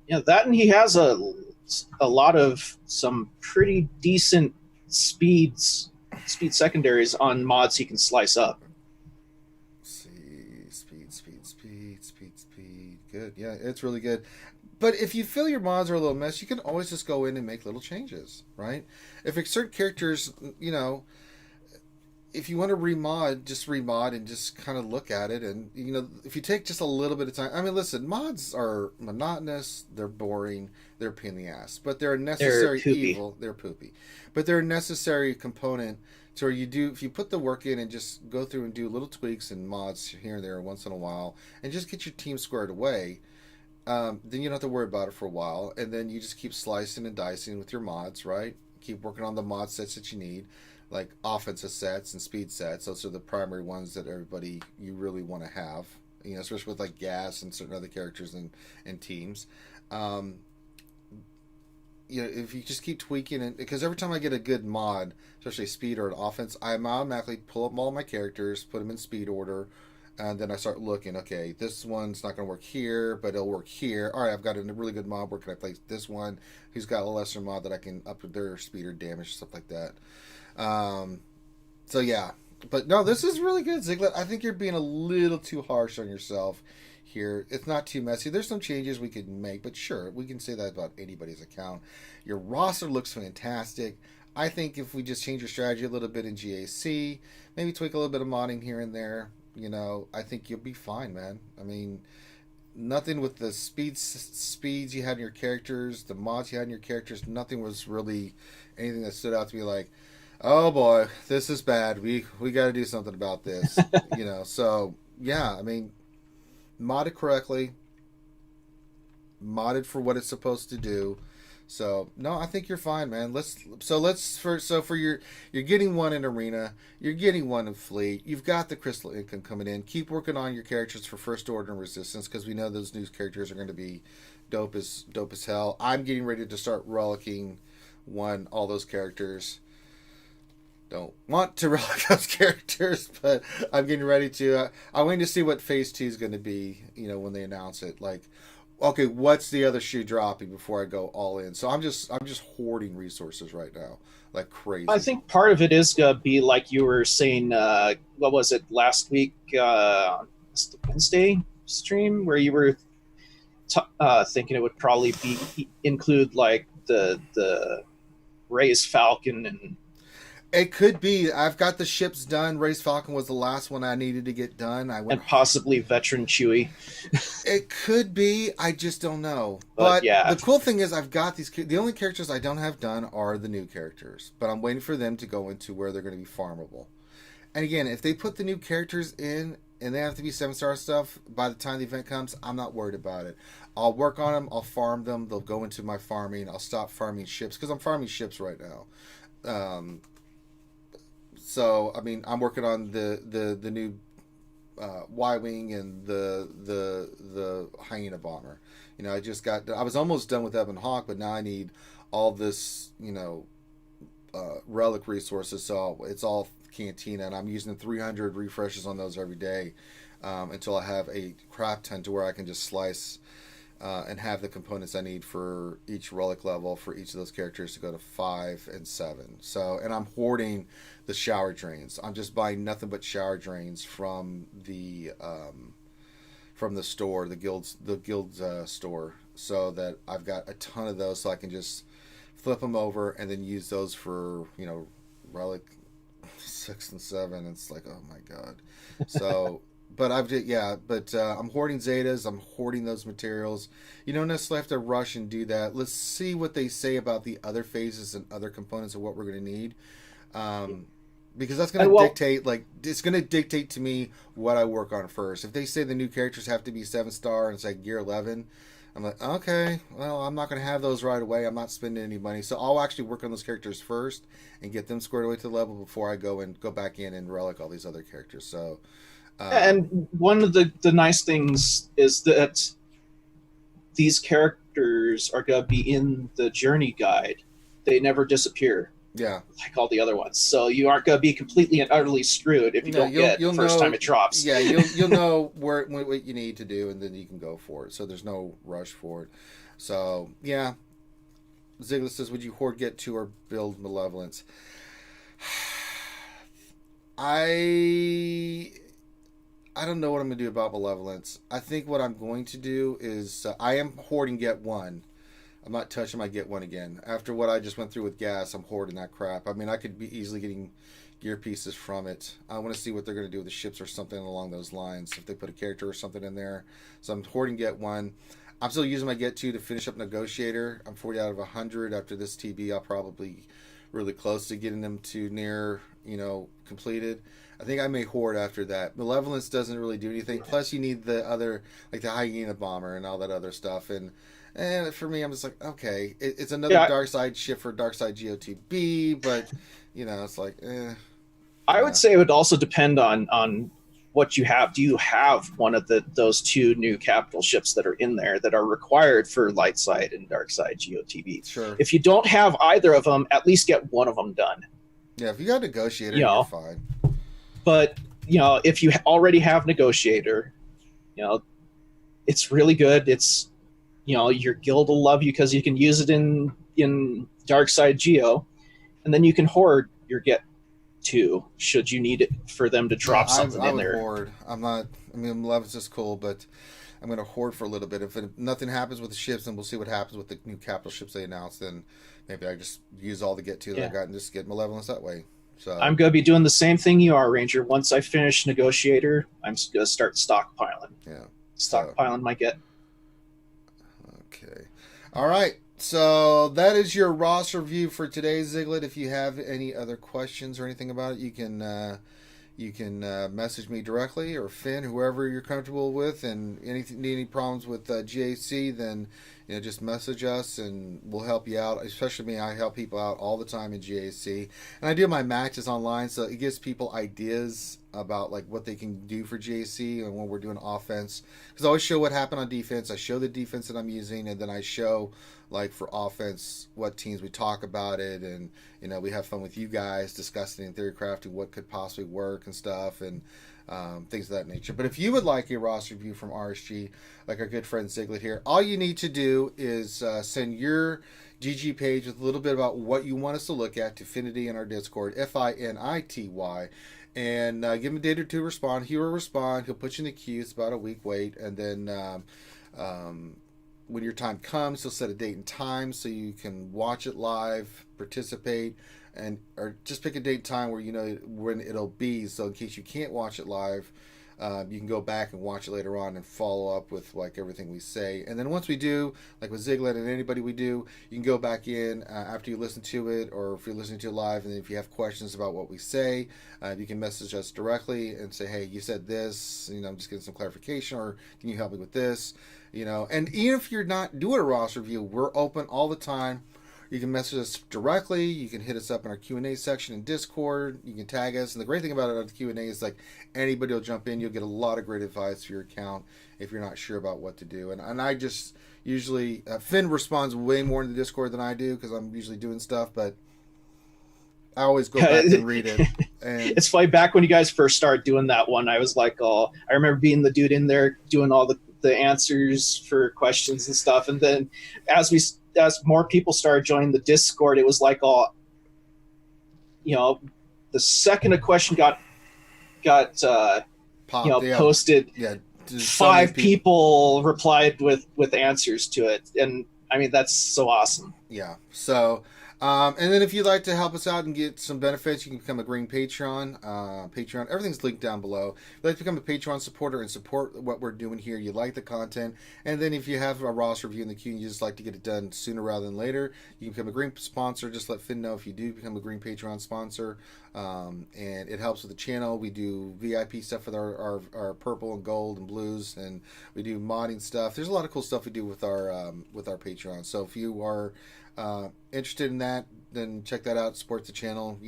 S3: Yeah, that, and he has a lot of some pretty decent speed secondaries on mods he can slice up.
S1: Let's see, speed. Good. Yeah, it's really good. But if you feel your mods are a little mess, you can always just go in and make little changes, right? If certain characters, if you want to remod, just remod and just kind of look at it. And, you know, if you take just a little bit of time, I mean, listen, mods are monotonous, they're boring, they're a pain in the ass, but they're a necessary evil. They're poopy, but they're a necessary component to where you do, if you put the work in and just go through and do little tweaks and mods here and there once in a while and just get your team squared away, then you don't have to worry about it for a while. And then you just keep slicing and dicing with your mods, right? Keep working on the mod sets that you need, like offensive sets and speed sets. Those are the primary ones that you really want to have, you know, especially with like gas and certain other characters and teams. You know, if you just keep tweaking it, because every time I get a good mod, especially speed or an offense, I automatically pull up all my characters, put them in speed order, and then I start looking, okay, this one's not going to work here, but it'll work here. All right, I've got a really good mod. Where can I place this one? Who's got a lesser mod that I can up their speed or damage, stuff like that. So yeah, but no, this is really good, Cichlid. I think you're being a little too harsh on yourself here. It's not too messy. There's some changes we could make, but sure, we can say that about anybody's account. Your roster looks fantastic. I think if we just change your strategy a little bit in GAC, maybe tweak a little bit of modding here and there, you know, I think you'll be fine, man. I mean, nothing with the speeds you had in your characters, the mods you had in your characters, nothing was really anything that stood out to me like, oh boy, this is bad. We got to do something about this, you know. So yeah, I mean, modded correctly, modded for what it's supposed to do. So no, I think you're fine, man. You're getting one in Arena, you're getting one in Fleet. You've got the Crystal Income coming in. Keep working on your characters for First Order and Resistance, because we know those new characters are going to be dope as hell. I'm getting ready to start relicking all those characters. Don't want to relic those characters, but I'm getting ready to. I'm waiting to see what Phase 2 is going to be, you know, when they announce it. Like, okay, what's the other shoe dropping before I go all in? So I'm just hoarding resources right now, like crazy.
S3: I think part of it is going to be like you were saying, what was it, last week, Wednesday stream, where you were thinking it would probably include like the Ray's Falcon and...
S1: It could be. I've got the ships done. Ray's Falcon was the last one I needed to get done.
S3: And possibly Veteran Chewie.
S1: It could be. I just don't know. But yeah, the cool thing is I've got these. The only characters I don't have done are the new characters. But I'm waiting for them to go into where they're going to be farmable. And again, if they put the new characters in and they have to be 7-star stuff, by the time the event comes, I'm not worried about it. I'll work on them. I'll farm them. They'll go into my farming. I'll stop farming ships because I'm farming ships right now. So I mean, I'm working on the new Y-wing and the Hyena bomber. You know, I was almost done with Ebon Hawk, but now I need all this, you know, relic resources. So it's all Cantina, and I'm using 300 refreshes on those every day until I have a crap ton to where I can just slice and have the components I need for each relic level for each of those characters to go to 5 and 7. So, and I'm hoarding the shower drains. I'm just buying nothing but shower drains from the store, the guild's store, so that I've got a ton of those, so I can just flip them over and then use those for, you know, relic 6 and 7. It's like, oh my god. So. But I'm hoarding Zetas. I'm hoarding those materials. You don't necessarily have to rush and do that. Let's see what they say about the other phases and other components of what we're going to need, because that's going to dictate. Like, it's going to dictate to me what I work on first. If they say the new characters have to be 7-star and it's like gear 11, I'm like, okay, well, I'm not going to have those right away. I'm not spending any money, so I'll actually work on those characters first and get them squared away to the level before I go back in and relic all these other characters. So.
S3: And one of the nice things is that these characters are going to be in the journey guide. They never disappear.
S1: Yeah.
S3: Like all the other ones. So you aren't going to be completely and utterly screwed if you don't get the first time it drops.
S1: Yeah, you'll know what you need to do, and then you can go for it. So there's no rush for it. So, yeah. Ziggler says, would you hoard get to or build Malevolence? I don't know what I'm going to do about Malevolence. I think what I'm going to do is I am hoarding get 1. I'm not touching my Get One again. After what I just went through with gas, I'm hoarding that crap. I mean, I could be easily getting gear pieces from it. I want to see what they're going to do with the ships or something along those lines. If they put a character or something in there. So I'm hoarding Get One. I'm still using my Get Two to finish up Negotiator. I'm 40 out of 100. After this TB, I'll probably really close to getting them to near, completed. I think I may hoard after that. Malevolence doesn't really do anything. Plus, you need the other, like the Hyena Bomber and all that other stuff. And for me, I'm just like, okay, it's another dark side ship for dark side GOTB, but it's like,
S3: I would say it would also depend on what you have. Do you have one of those two new capital ships that are in there that are required for light side and dark side GOTB?
S1: Sure.
S3: If you don't have either of them, at least get one of them done.
S1: Yeah, if you got Negotiator, you're fine.
S3: But if you already have Negotiator, it's really good. It's your guild will love you because you can use it in dark side Geo, and then you can hoard your Get Two should you need it for them to drop something in there.
S1: Hoard. Malevolence is cool, but I'm going to hoard for a little bit. If nothing happens with the ships, then we'll see what happens with the new capital ships they announced. Then maybe I just use all the Get Two that I got and just get Malevolence that way. So
S3: I'm going to be doing the same thing you are, Ranger. Once I finish Negotiator, I'm going to start stockpiling.
S1: Yeah.
S3: Stockpiling my Get.
S1: Okay. All right. So that is your roster review for today, Cichlid. If you have any other questions or anything about it, you can message me directly or Finn, whoever you're comfortable with. And need any problems with GAC, then just message us and we'll help you out. Especially me, I help people out all the time in GAC, and I do my matches online, so it gives people ideas about like what they can do for GAC and when we're doing offense. Because I always show what happened on defense. I show the defense that I'm using, and then I show like for offense what teams we talk about it, and we have fun with you guys discussing and theory crafting what could possibly work and stuff, and things of that nature. But if you would like a roster review from RSG, like our good friend Cichlid here, all you need to do is send your GG page with a little bit about what you want us to look at to Finity in our Discord, FINITY, and give him a day or two to respond. He will respond. He'll put you in the queue. It's about a week wait, and then when your time comes, he'll set a date and time so you can watch it live, participate, or just pick a date and time where when it'll be. So in case you can't watch it live, you can go back and watch it later on and follow up with like everything we say. And then once we do, like with Cichlid and anybody we do, you can go back in after you listen to it, or if you're listening to it live, and then if you have questions about what we say, you can message us directly and say, hey, you said this, I'm just getting some clarification, or can you help me with this? And even if you're not doing a roster review, we're open all the time. You can message us directly. You can hit us up in our Q&A section in Discord. You can tag us. And the great thing about it on the Q&A is like anybody will jump in. You'll get a lot of great advice for your account if you're not sure about what to do. And I just usually, Finn responds way more in the Discord than I do because I'm usually doing stuff, but I always go back and read it. And
S3: it's funny, back when you guys first started doing that one, I was like, I remember being the dude in there doing all the answers for questions and stuff. And then as more people started joining the Discord, it was like the second a question got posted, 5 people replied with answers to it. And I mean, that's so awesome.
S1: Yeah. So and then if you'd like to help us out and get some benefits, you can become a green Patreon. Patreon, everything's linked down below. If you'd like to become a Patreon supporter and support what we're doing here, you like the content, and then if you have a roster review in the queue and you just like to get it done sooner rather than later, you can become a green sponsor. Just let Finn know if you do become a green Patreon sponsor, and it helps with the channel. We do VIP stuff with our purple and gold and blues, and we do modding stuff. There's a lot of cool stuff we do with our Patreon. So if you are interested in that, then check that out. Support the channel.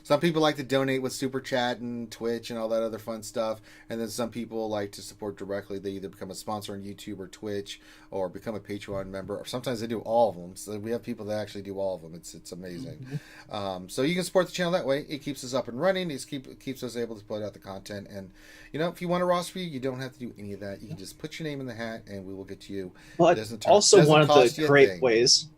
S1: Some people like to donate with Super Chat and Twitch and all that other fun stuff, and then some people like to support directly. They either become a sponsor on YouTube or Twitch, or become a Patreon member, or sometimes they do all of them. So we have people that actually do all of them. It's amazing. Mm-hmm. So you can support the channel that way. It keeps us up and running. It keeps us able to put out the content. And if you want a roster review, you don't have to do any of that. You can just put your name in the hat, and we will get to you.
S3: But also one of the great ways.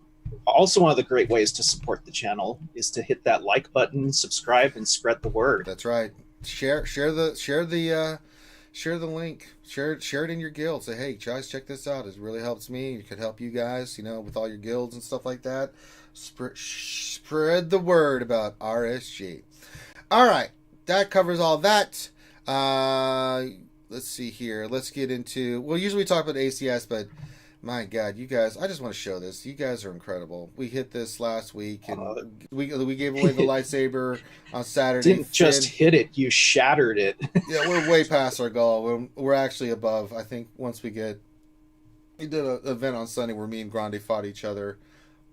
S3: Also, one of the great ways to support the channel is to hit that like button, subscribe, and spread the word.
S1: That's right. Share the share the link. Share it in your guild. Say, hey, guys, check this out. It really helps me. It could help you guys, with all your guilds and stuff like that. Spread the word about RSG. All right, that covers all that. Let's see here. Let's get into. Well, usually we talk about ACS, but my God, you guys! I just want to show this. You guys are incredible. We hit this last week, and we gave away the lightsaber on Saturday.
S3: Didn't just hit it; you shattered it.
S1: Yeah, we're way past our goal. We're actually above. I think once we did an event on Sunday where me and Grande fought each other.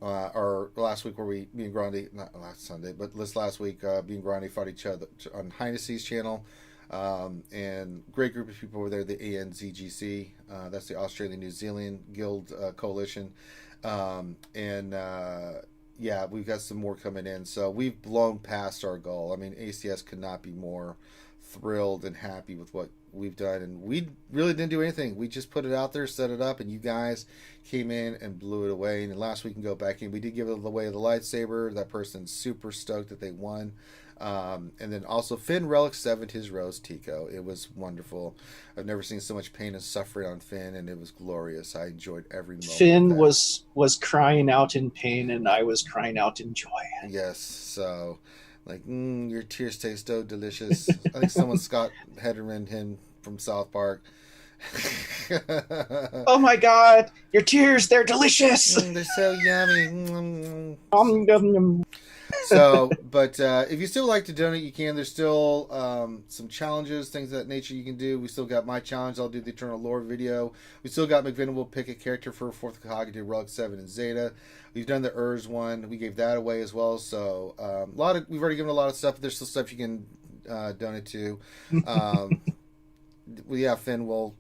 S1: Or last week where me and Grande, not last Sunday, but this last week, me and Grande fought each other on Heinesee's channel. And great group of people over there, the ANZGC, that's the Australian New Zealand Guild Coalition. Yeah, we've got some more coming in. So we've blown past our goal. I mean, ACS could not be more thrilled and happy with what we've done, and we really didn't do anything. We just put it out there, set it up, and you guys came in and blew it away. And last week, we can go back in, we did give it away the lightsaber. That person's super stoked that they won. And then also Finn Relic 7'd his Rose Tico. It was wonderful. I've never seen so much pain and suffering on Finn, and it was glorious. I enjoyed every moment.
S3: Finn was crying out in pain, and I was crying out in joy.
S1: Yes, so like, your tears taste so delicious. I think someone Scott Hederman him from South Park.
S3: Oh my God, your tears, they're delicious.
S1: They're so yummy.
S3: Yum.
S1: So, but if you still like to donate, you can. There's still some challenges, things of that nature you can do. We still got my challenge. I'll do the Eternal Lore video. We still got McVinable pick a character for 4th Kage, do Relic 7 and Zeta. We've done the Urs one. We gave that away as well. So we've already given a lot of stuff. But there's still stuff you can donate to. Yeah, Finn. Well,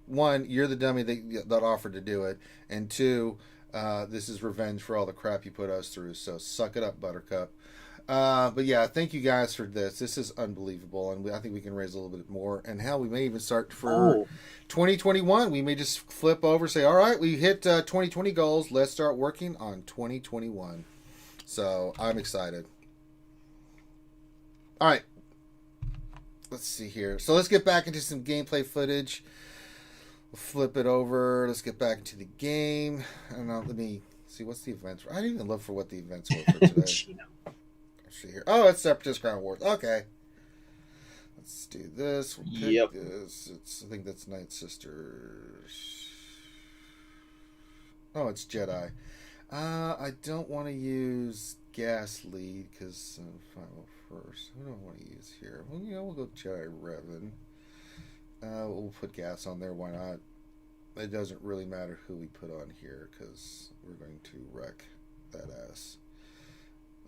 S1: one, you're the dummy that offered to do it, and two, this is revenge for all the crap you put us through. So suck it up, Buttercup. But yeah, thank you guys for this. This is unbelievable, and I think we can raise a little bit more. And hell, we may even start for 2021. We may just flip over, say, all right, we hit 2020 goals. Let's start working on 2021. So I'm excited. All right. Let's see here. So let's get back into some gameplay footage. We'll flip it over. Let's get back into the game. And let me see, what's the events? I didn't even look for what the events were for today. Let's see here. Oh, it's Separatist Crown Wars. Okay. Let's do this. We'll pick this. I think that's Night Sisters. Oh, it's Jedi. I don't want to use Gas Lead because Final First. Who do I want to use here? Well, we'll go Jedi Revan. We'll put Gas on there. Why not? It doesn't really matter who we put on here because we're going to wreck that ass.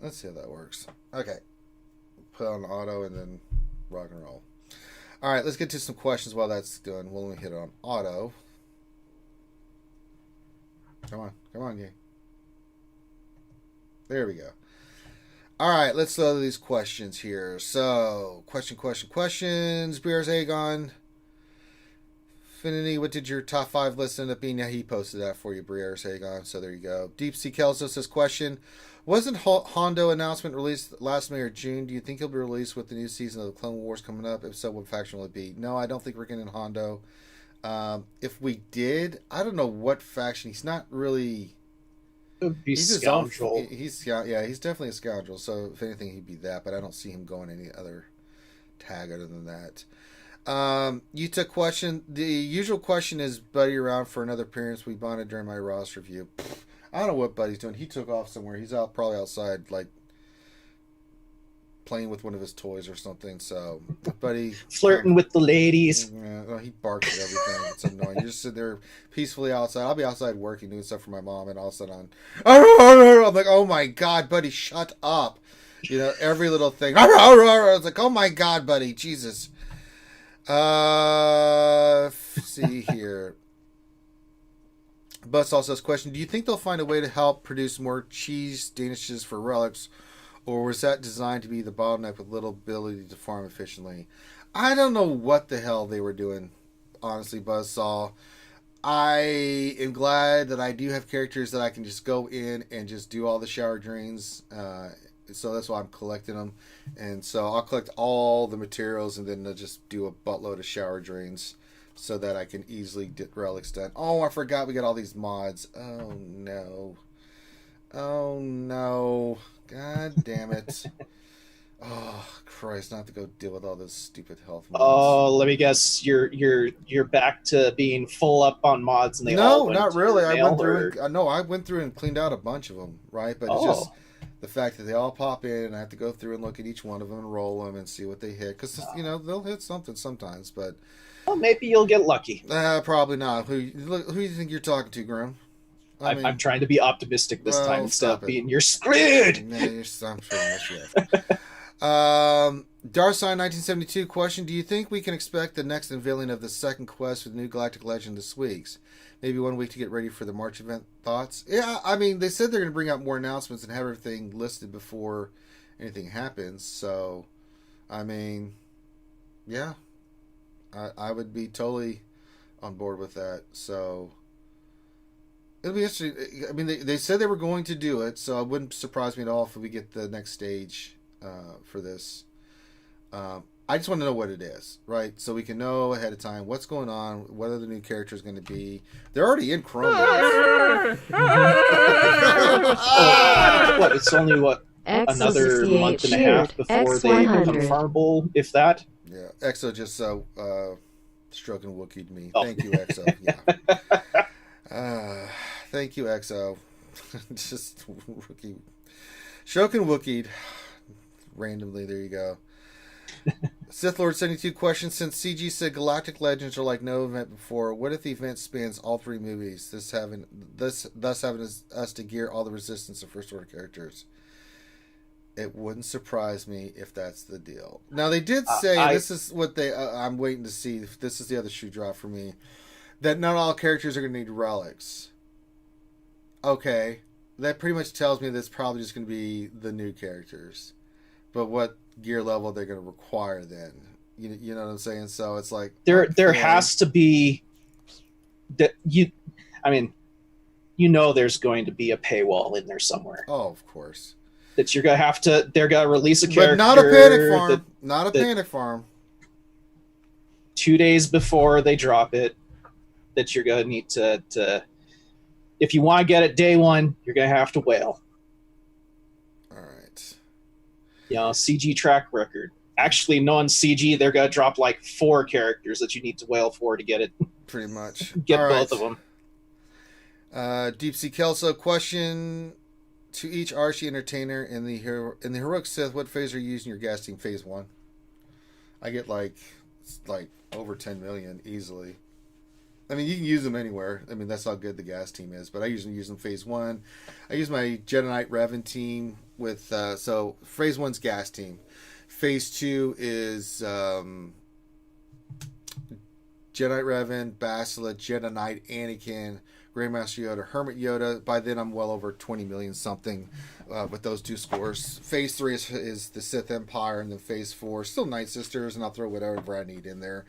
S1: Let's see how that works. Okay. Put on auto and then rock and roll. All right, let's get to some questions while that's done. We'll only hit it on auto. Come on, game. There we go. All right, let's load these questions here. So, questions. Beers Aegon. Finity, what did your top 5 list end up being? Yeah, he posted that for you, Briere Sagon. So there you go. Deep Sea Kelso says, question. Wasn't Hondo announcement released last May or June? Do you think he'll be released with the new season of the Clone Wars coming up? If so, what faction will it be? No, I don't think we're getting Hondo. If we did, I don't know what faction. He's not really...
S3: He's a scoundrel.
S1: He's definitely a scoundrel. So if anything, he'd be that. But I don't see him going any other tag other than that. You took question. The usual question is Buddy around for another appearance. We bonded during my roster review. I don't know what Buddy's doing. He took off somewhere. He's probably outside, like playing with one of his toys or something. So, Buddy
S3: flirting with the ladies.
S1: Yeah, he barks at everything. It's annoying. You just sit there peacefully outside. I'll be outside working, doing stuff for my mom, and all of a sudden I'm like, oh my God, Buddy, shut up. Every little thing. I was like, oh my God, Buddy, Jesus. See here. Bus also says, question, do you think they'll find a way to help produce more cheese danishes for relics, or was that designed to be the bottleneck with little ability to farm efficiently? I don't know what the hell they were doing, honestly, Buzzsaw. I am glad that I do have characters that I can just go in and just do all the shower drains So that's why I'm collecting them. And so I'll collect all the materials and then I'll just do a buttload of shower drains so that I can easily get relics done. Oh, I forgot we got all these mods. Oh, no. Oh, no. God damn it. Oh, Christ, not to go deal with all this stupid health mods.
S3: Oh, let me guess. You're back to being full up on mods, and they all went
S1: not
S3: to
S1: really.
S3: your
S1: I
S3: mail,
S1: went through. I went through and cleaned out a bunch of them, right? But it's just the fact that they all pop in, and I have to go through and look at each one of them and roll them and see what they hit, because they'll hit something sometimes. But
S3: well, maybe you'll get lucky.
S1: Probably not. Who do you think you're talking to, Grim?
S3: I'm trying to be optimistic this time instead of being you're screwed.
S1: No, I'm sure Darsign 1972 question: do you think we can expect the next unveiling of the second quest with New Galactic Legend this week? Maybe 1 week to get ready for the March event. Thoughts? Yeah, I mean, they said they're going to bring out more announcements and have everything listed before anything happens. So, I mean, yeah, I would be totally on board with that. So, it'll be interesting. I mean, they said they were going to do it, so it wouldn't surprise me at all if we get the next stage for this. I just want to know what it is, right? So we can know ahead of time what's going on, what are the new characters going to be. They're already in Chrome.
S3: What? It's only another month and a half before they become farmable, if that.
S1: Yeah, Exo just stroking Wookieed me.
S3: Oh.
S1: Thank you, Exo. Yeah. Thank you, Exo. Just rookie stroking Wookieed randomly. There you go. Sith Lord 72 question: since CG said Galactic Legends are like no event before, what if the event spans all 3 movies, thus having us to gear all the Resistance and First Order characters? It wouldn't surprise me if that's the deal. Now they did say this is what they. I'm waiting to see if this is the other shoe drop for me. That not all characters are going to need relics. Okay, that pretty much tells me that's probably just going to be the new characters. But what gear level they're going to require then? You know what I'm saying? So it's like
S3: there has to be that I mean, there's going to be a paywall in there somewhere.
S1: Oh, of course.
S3: That you're gonna have to. They're gonna release a character,
S1: but not a panic farm. Not a panic farm.
S3: 2 days before they drop it, that you're gonna need to. If you want to get it day one, you're gonna have to whale.
S1: All right.
S3: CG track record. Actually, knowing CG, they're gonna drop like 4 characters that you need to whale for to get it.
S1: Pretty much.
S3: Get all both of them.
S1: Deep Sea Kelso question to each RSG entertainer in the heroic Sith. What phase are you using your gas team? Phase 1. I get like over 10 million easily. I mean, you can use them anywhere. I mean, that's how good the gas team is. But I usually use them phase 1. I use my Jedi Knight Revan team with so phase 1's gas team. Phase 2 is Jedi Knight Revan, Bastila, Jedi Knight, Anakin, Grandmaster Yoda, Hermit Yoda. By then, I'm well over 20 million something with those 2 scores. Phase 3 is the Sith Empire, and then Phase 4 still Night Sisters, and I'll throw whatever I need in there.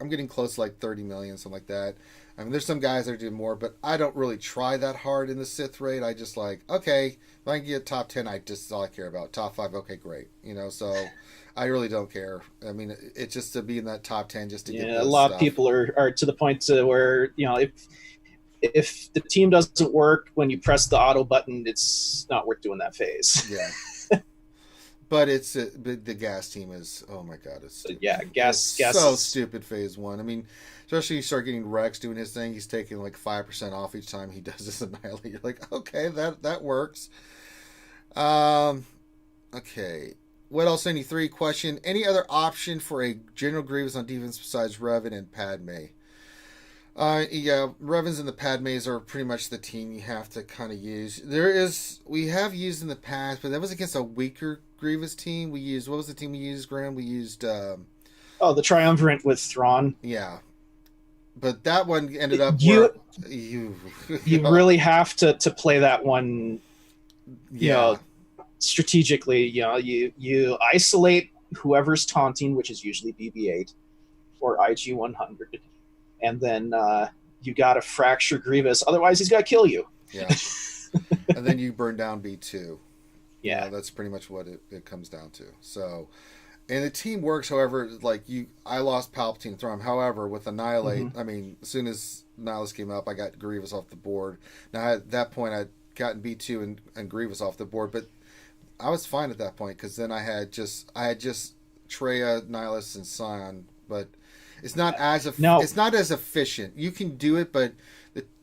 S1: I'm getting close to like 30 million, something like that. I mean, there's some guys that do more, but I don't really try that hard in the Sith raid. I just okay, if I can get top 10, that's all I care about. Top 5, okay, great. So I really don't care. I mean, it's just to be in that top 10 just to get
S3: a lot of people are to the point to where, if the team doesn't work when you press the auto button, it's not worth doing that phase.
S1: Yeah. But the gas team is, oh my god, it's
S3: gas
S1: so
S3: is
S1: stupid. Phase 1. I mean, especially you start getting Rex doing his thing. He's taking like 5% off each time he does this annihilate. You're like, okay, that works. Okay. What else? 93 question. Any other option for a General Grievous on defense besides Revan and Padme? Yeah, Revans and the Padmes are pretty much the team you have to kind of use. We have used in the past, but that was against a weaker Grievous team. What was the team we used, Graham? We used
S3: the Triumvirate with Thrawn.
S1: Yeah, but that one ended up
S3: you really have to play that one. Strategically. You isolate whoever's taunting, which is usually BB-8 or IG-100. And then you got to fracture Grievous. Otherwise, he's got to kill you.
S1: Yeah. And then you burn down B2.
S3: Yeah.
S1: That's pretty much what it comes down to. So, and the team works. However, like I lost Palpatine Thrawn. However, with Annihilate, I mean, as soon as Nihilus came up, I got Grievous off the board. Now at that point, I'd gotten B2 and Grievous off the board, but I was fine at that point because then I had just Traya, Nihilus, and Scion. But it's not it's not as efficient. You can do it, but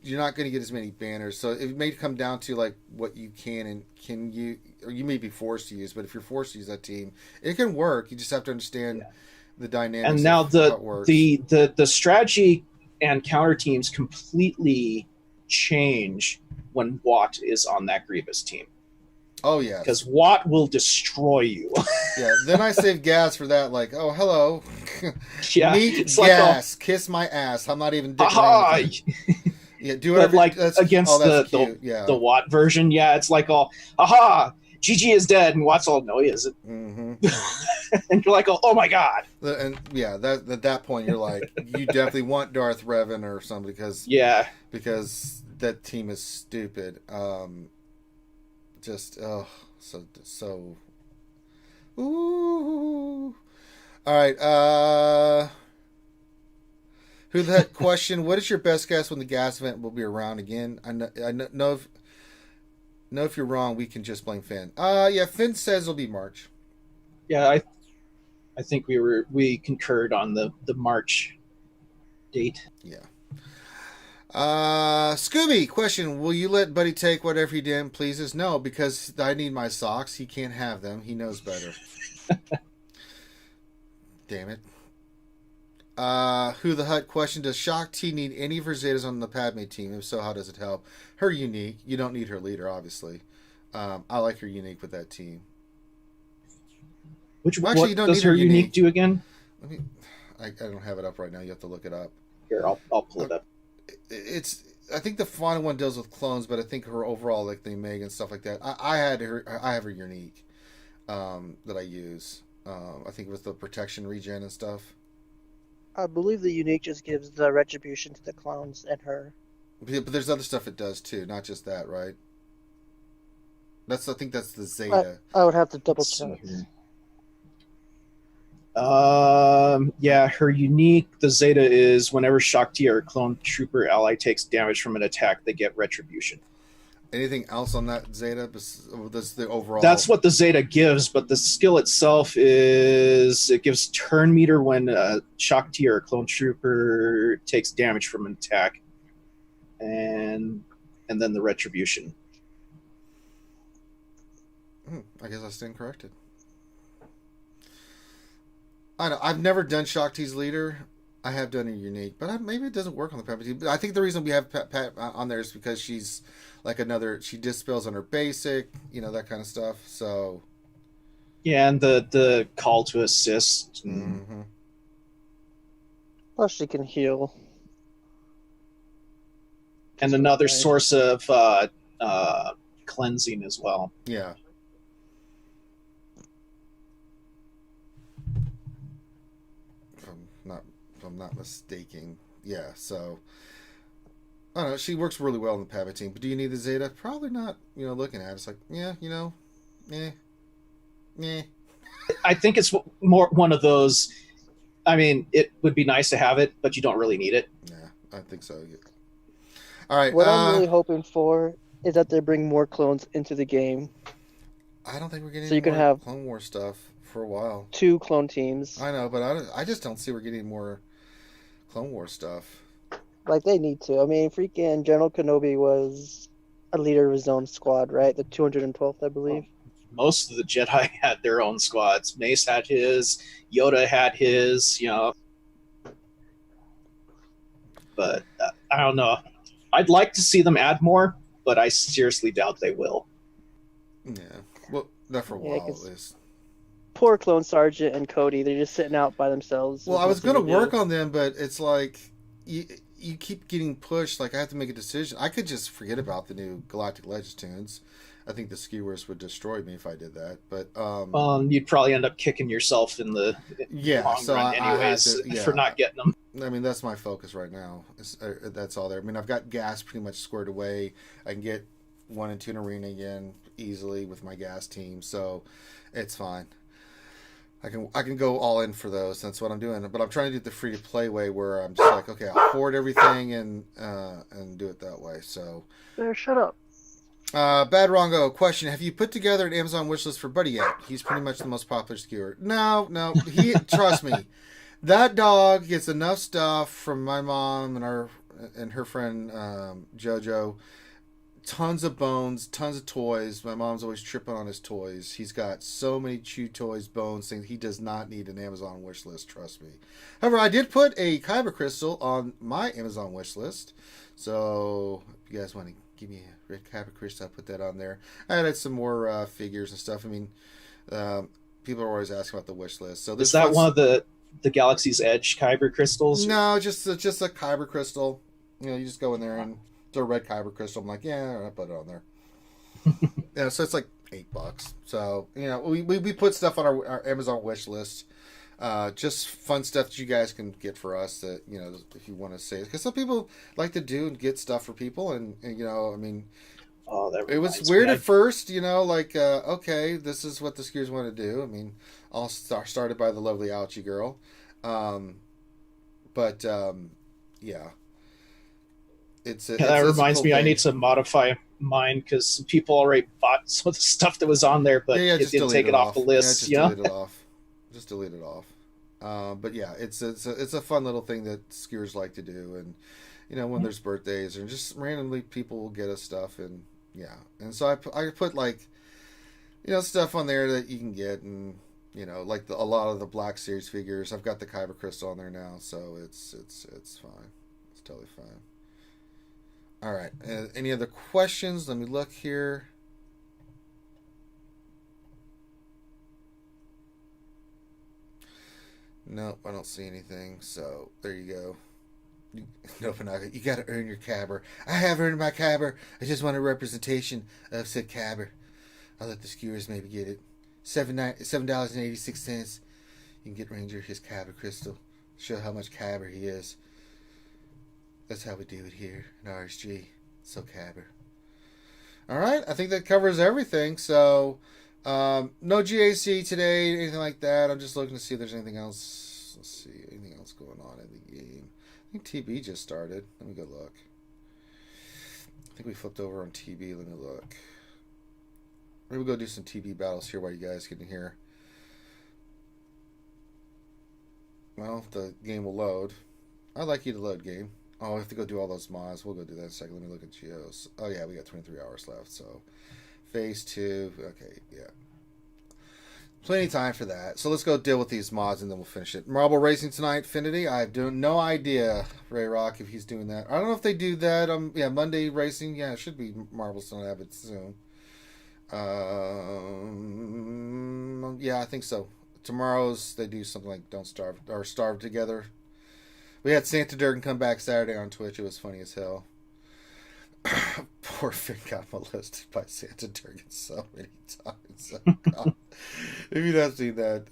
S1: you're not going to get as many banners. So it may come down to like what you can you, or you may be forced to use. But if you're forced to use that team, it can work. You just have to understand the dynamics.
S3: And now
S1: how it works.
S3: the strategy and counter teams completely change when Watt is on that Grievous team.
S1: Oh yeah,
S3: because Watt will destroy you.
S1: Yeah, then I save gas for that. Like, oh hello,
S3: Meet
S1: gas, like kiss my ass. I'm not even. Yeah, do whatever.
S3: Like against the Watt version, it's like all, GG is dead, and Watt's all, no, he isn't. Mm-hmm. And you're like, oh my god.
S1: And that at that point you're like, you definitely want Darth Revan or something because that team is stupid. So. Ooh. All right. Who the heck question? What is your best guess when the gas event will be around again? I know if you're wrong, we can just blame Finn. Finn says it'll be March.
S3: Yeah, I think we concurred on the March date.
S1: Yeah. Scooby question: will you let Buddy take whatever he damn pleases? No, because I need my socks. He can't have them. He knows better. Damn it. Who the Hut question: does Shak T need any of her Zetas on the Padme team? If so, how does it help? Her unique. You don't need her leader, obviously. I like her unique with that team.
S3: You don't does need her unique do again?
S1: I don't have it up right now. You have to look it up.
S3: Here, I'll pull it up.
S1: I think the final one deals with clones, but I think her overall, like the Omega and stuff like that. I have her unique that I use. I think with the protection regen and stuff.
S2: I believe the unique just gives the retribution to the clones and her.
S1: But there's other stuff it does too, not just that, right? I think that's the Zeta.
S2: I would have to double check.
S3: Her unique, the Zeta is whenever Shakti or a clone trooper ally takes damage from an attack, they get retribution.
S1: Anything else on that Zeta? That's the overall.
S3: That's what the Zeta gives, but the skill itself is it gives turn meter when Shakti or a clone trooper takes damage from an attack, and then the retribution.
S1: I guess I stand corrected. I know I've never done Shakti's leader. I have done a unique, but maybe it doesn't work on the Palpatine. But I think the reason we have Pat on there is because she's like she dispels on her basic, that kind of stuff. So
S3: yeah, and the call to assist.
S1: Mm-hmm.
S2: Plus, she can heal.
S3: And another source of cleansing as well.
S1: Yeah. If I'm not mistaken. Yeah, so I don't know, she works really well in the Palpatine, but do you need the Zeta? Probably not, looking at it. It's like,
S3: I think it's more one of those, I mean, it would be nice to have it, but you don't really need it.
S1: Yeah, I think so. Yeah. All right.
S2: What I'm really hoping for is that they bring more clones into the game.
S1: I don't think we're getting
S2: so you can have
S1: Clone War stuff for a while.
S2: 2 clone teams.
S1: I know, but I just don't see we're getting more Clone War stuff.
S2: Like, they need to. I mean, freaking General Kenobi was a leader of his own squad, right? The 212th, I believe.
S3: Most of the Jedi had their own squads. Mace had his. Yoda had his, But I don't know. I'd like to see them add more, but I seriously doubt they will.
S1: Yeah. Well, not for a while, at least.
S2: Poor Clone Sergeant and Cody, they're just sitting out by themselves.
S1: Well, I was going to work on them, but it's like you keep getting pushed. Like, I have to make a decision. I could just forget about the new Galactic Legends tunes. I think the skewers would destroy me if I did that. But
S3: you'd probably end up kicking yourself in the long run anyways for not getting them.
S1: I mean, that's my focus right now. That's all there. I mean, I've got gas pretty much squared away. I can get 1 and 2 in arena again. easily with my gas team, so it's fine. I can go all in for those. That's what I'm doing. But I'm trying to do the free to play way, where I'm just like, okay, I'll hoard everything and do it that way. So,
S2: Shut up.
S1: Bad Rongo question: have you put together an Amazon wish list for Buddy yet? He's pretty much the most popular skewer. No. He trust me, that dog gets enough stuff from my mom and her friend JoJo. Tons of bones, tons of toys. My mom's always tripping on his toys. He's got so many chew toys, bones, things. He does not need an Amazon wish list, trust me. However, I did put a Kyber crystal on my Amazon wish list. So if you guys want to give me a red Kyber crystal, I'll put that on there. I added some more figures and stuff. I mean, people are always asking about the wish list. So this
S3: is that one of the Galaxy's Edge Kyber crystals?
S1: No, just a Kyber crystal. You know, you just go in there and a red Kyber crystal. I'm like, yeah, I'll put it on there. Yeah, so it's like $8. So, you know, we put stuff on our Amazon wish list. Just fun stuff that you guys can get for us that, you know, if you want to say it. Because some people like to do and get stuff for people. And you know, I mean, it was weird at first, you know, like, okay, this is what the Skewers want to do. I mean, all started by the lovely Ouchie girl. Yeah.
S3: That reminds me, I need to modify mine because people already bought some of the stuff that was on there, but it didn't take it off the list.
S1: Delete it off. Just delete it off. But yeah, it's a fun little thing that skewers like to do, and you know, when there's birthdays or just randomly people will get us stuff, and yeah, and so I put like, you know, stuff on there that you can get, and you know, like a lot of the Black Series figures. I've got the Kyber crystal on there now, so it's fine. It's totally fine. All right. Any other questions? Let me look here. Nope, I don't see anything. So there you go. You got to earn your Kyber. I have earned my Kyber. I just want a representation of said Kyber. I'll let the skewers maybe get it. $7.86. You can get Ranger his Kyber crystal. Show how much Kyber he is. That's how we do it here in RSG. So Kyber. All right, I think that covers everything. So, no GAC today, anything like that. I'm just looking to see if there's anything else. Let's see, anything else going on in the game. I think TB just started. Let me go look. I think we flipped over on TB. Let me look. Maybe we'll go do some TB battles here while you guys get in here. Well, the game will load. I'd like you to load, game. Oh, I have to go do all those mods. We'll go do that in a second. Let me look at Geos. Oh, yeah, we got 23 hours left. So, phase 2. Okay, yeah. Plenty of time for that. So, let's go deal with these mods, and then we'll finish it. Marble Racing tonight, Finity. I have no idea, Ray Rock, if he's doing that. I don't know if they do that. Yeah, Monday Racing. Yeah, it should be Marbles tonight. I have it soon. Yeah, I think so. Tomorrow's, they do something like Don't Starve, or Starve Together. We had Santa Durgan come back Saturday on Twitch. It was funny as hell. Poor Finn got molested by Santa Durgan so many times. Oh, God. If you'd have seen that,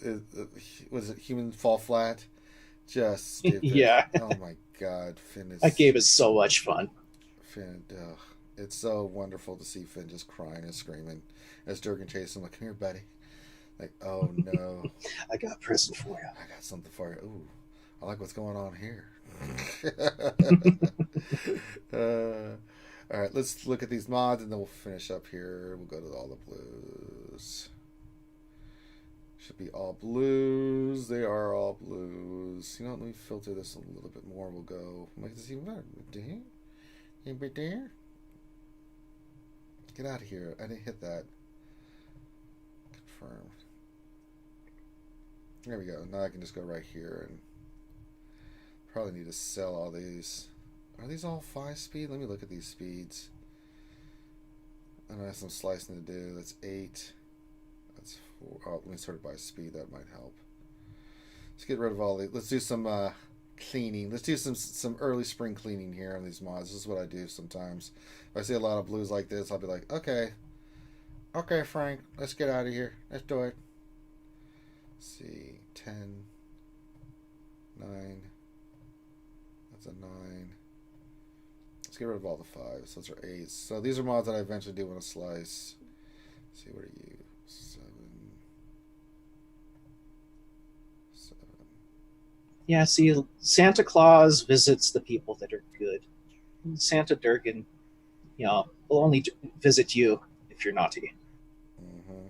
S1: was it Human Fall Flat? Just stupid.
S3: Yeah.
S1: Oh my God, Finn is.
S3: That game is so much fun.
S1: Finn, it's so wonderful to see Finn just crying and screaming as Durgan chases him. Like, come here, buddy. Like, oh no.
S3: I got a present for you.
S1: I got something for you. Ooh. I like what's going on here. All right, let's look at these mods, and then we'll finish up here. We'll go to all the blues. Should be all blues. They are all blues. You know, let me filter this a little bit more. We'll go. Make this even better. Anybody there? Get out of here. I didn't hit that. Confirmed. There we go. Now I can just go right here and probably need to sell all these. Are these all 5 speed? Let me look at these speeds. I know I have some slicing to do. That's 8. That's 4. Oh, let me sort it by speed. That might help. Let's get rid of all these. Let's do some cleaning. Let's do some early spring cleaning here on these mods. This is what I do sometimes. If I see a lot of blues like this, I'll be like, okay, Frank, let's get out of here. Let's do it. Let's see, 10, 9. That's a 9. Let's get rid of all the 5s. Those are 8s. So these are mods that I eventually do want to slice. see, what are you? 7.
S3: Yeah, see, Santa Claus visits the people that are good. Santa Durgan, will only visit you if you're naughty.
S1: Mm-hmm.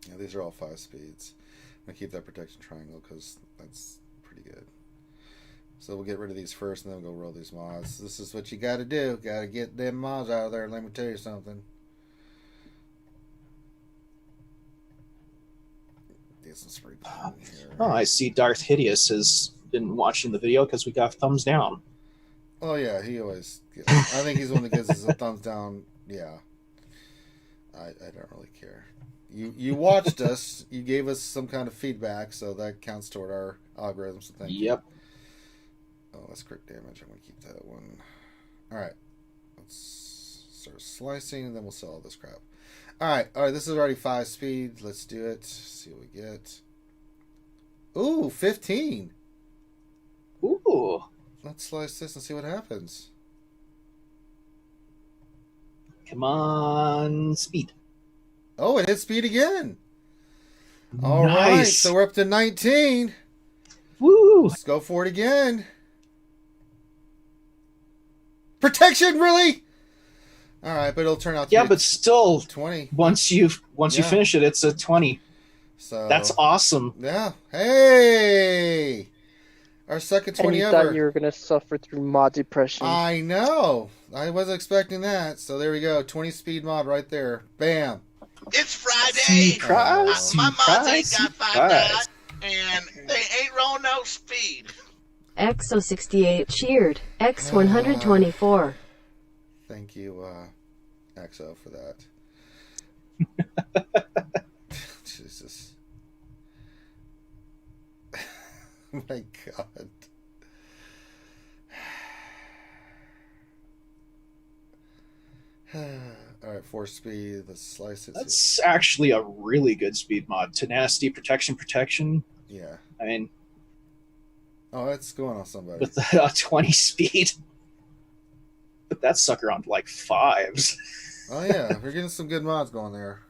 S1: Yeah, these are all 5 speeds. I'm going to keep that protection triangle because that's pretty good. So we'll get rid of these first and then we'll go roll these mods. This is what you got to do. Got to get them mods out of there. Let me tell you something. Get some spray paint here.
S3: Oh, I see Darth Hideous has been watching the video because we got thumbs down.
S1: Oh, yeah, he always gets, I think he's the one that gives us a thumbs down. Yeah. I don't really care. You watched us. You gave us some kind of feedback, so that counts toward our algorithm. So thank you.
S3: Yep.
S1: Oh, that's crit damage. I'm going to keep that one. All right. Let's start slicing, and then we'll sell all this crap. All right. This is already 5 speed. Let's do it. See what we get. Ooh, 15.
S3: Ooh.
S1: Let's slice this and see what happens.
S3: Come on, speed.
S1: Oh, it hit speed again. All
S3: nice.
S1: right, so we're up to 19.
S3: Woo!
S1: Let's go for it again. Protection, really? All right, but it'll turn out to be
S3: but still
S1: 20.
S3: Once you finish it, it's a 20.
S1: So
S3: that's awesome.
S1: Yeah. Hey, our second 20
S2: and you
S1: ever.
S2: thought you were gonna suffer through mod depression.
S1: I know. I wasn't expecting that. So there we go. 20 speed mod right there. Bam.
S4: It's Friday. My mods ain't got $5, and they ain't rolling no speed.
S5: XO68 cheered. X124.
S1: Thank you, XO, for that. Jesus. My God. All right, 4 speed. Let's slice it.
S3: That's actually a really good speed mod. Tenacity, protection.
S1: Yeah.
S3: I mean,
S1: oh, it's going on somebody.
S3: With the 20 speed. Put that sucker on like 5s.
S1: Oh, yeah. We're getting some good mods going there.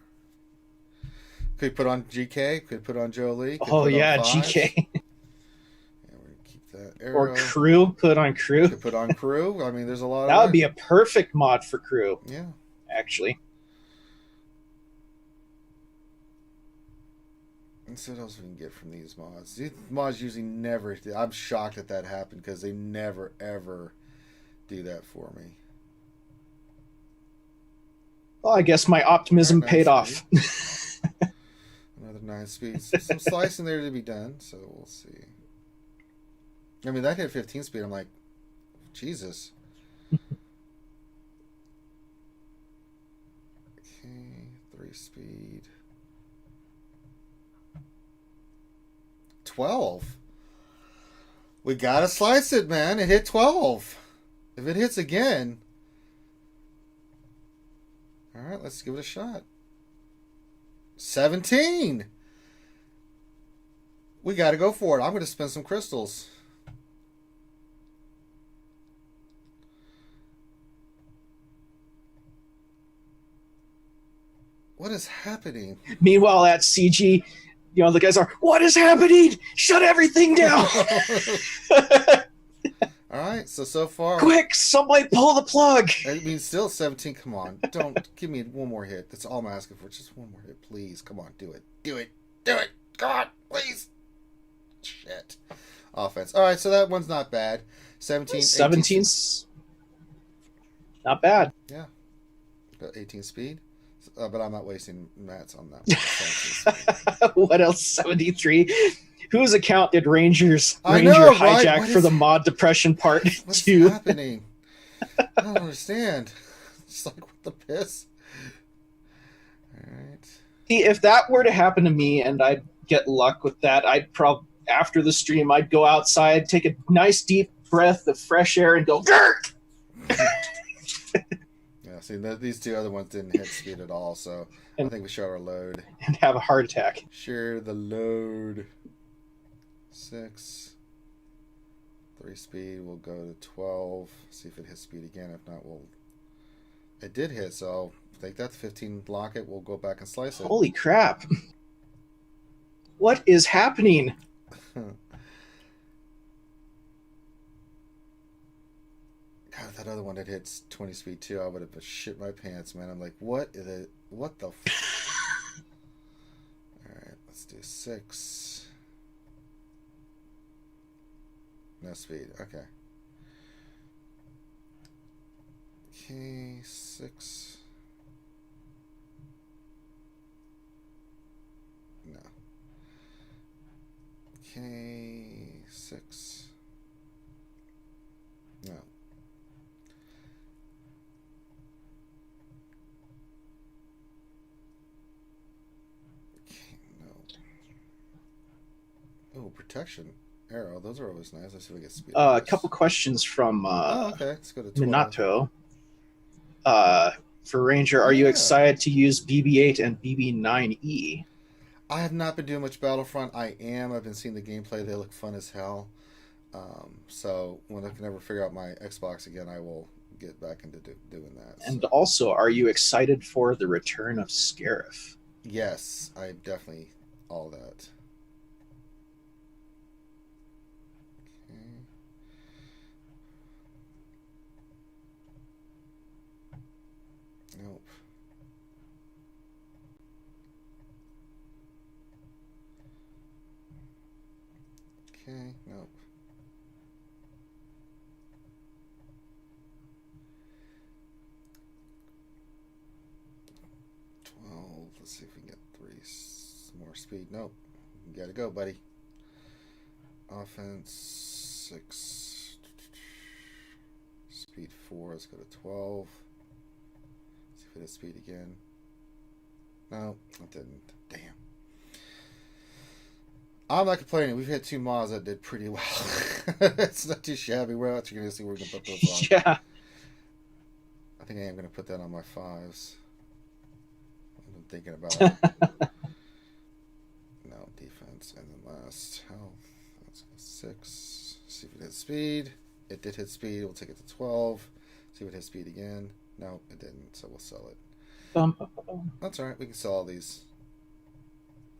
S1: Could put on GK. Could put on Jolie.
S3: Oh, yeah, GK.
S1: Arrow.
S3: Or crew, put on crew.
S1: Could put on crew. I mean, there's a lot.
S3: That would be a perfect mod for crew.
S1: Yeah,
S3: actually.
S1: Let's see what else we can get from these mods. These mods usually never. I'm shocked that happened because they never ever do that for me.
S3: Well, I guess my optimism paid off.
S1: Another 9 speeds. Some slicing there to be done, so we'll see. I mean, that hit 15 speed. I'm like, Jesus. Okay, 3 speed. 12. We gotta slice it, man. It hit 12. If it hits again. Alright, let's give it a shot. 17. We gotta go for it. I'm gonna spend some crystals. What is happening?
S3: Meanwhile, at CG, the guys are, what is happening? Shut everything down!
S1: All right, so far...
S3: Quick, somebody pull the plug!
S1: I mean, still 17, come on. Don't give me one more hit. That's all I'm asking for. Just one more hit, please. Come on, do it. Do it. Do it! Come on, please! Shit. Offense. All right, so that one's not bad. 17,
S3: 17's not bad.
S1: Yeah. Got 18 speed. But I'm not wasting mats on that one.
S3: What else? 73. Whose account did Ranger
S1: right?
S3: hijack for the mod depression part?
S1: What's
S3: 2?
S1: happening? I don't understand. It's like, what the piss? Alright.
S3: See, if that were to happen to me and I'd get luck with that, I'd probably, after the stream, I'd go outside, take a nice deep breath of fresh air and go, Gurk!
S1: Yeah, see, these 2 other ones didn't hit speed at all, so I think we show our load.
S3: And have a heart attack.
S1: Share the load. 6. 3 speed, we'll go to 12. See if it hits speed again. If not, we'll It did hit, so take that 15, lock it. We'll go back and slice it.
S3: Holy crap. What is happening?
S1: God, that other one that hits 20 speed too, I would have shit my pants, man. I'm like, what is it? What the Alright, let's do 6. No speed, okay. Okay, 6. No. Okay, 6. No. Okay, no. Oh, protection. Arrow, those are always nice. Let's see if we get speed.
S3: A couple questions from
S1: okay. Let's go to 12.
S3: Minato. For Ranger, are you
S1: Yeah.
S3: excited to use BB-8 and BB-9E?
S1: I have not been doing much Battlefront. I am. I've been seeing the gameplay. They look fun as hell. So when I can ever figure out my Xbox again, I will get back into doing that.
S3: And also, are you excited for the return of Scarif?
S1: Yes, I definitely all that. Okay. Nope. Okay, nope. Let's see if we can get 3 more speed. Nope. You gotta go, buddy. Offense 6. Speed 4. Let's go to 12. See if it has speed again. No, it didn't. Damn. I'm not complaining. We've had 2 mods that did pretty well. It's not too shabby. We're actually going to see where we can put those on.
S3: Yeah.
S1: I think I am going to put that on my 5s. I've been thinking about it. No, defense. And then last health. Let's go 6. See if it hits speed. It did hit speed. We'll take it to 12. See if it hits speed again. No, it didn't. So we'll sell it. That's alright. We can sell all these.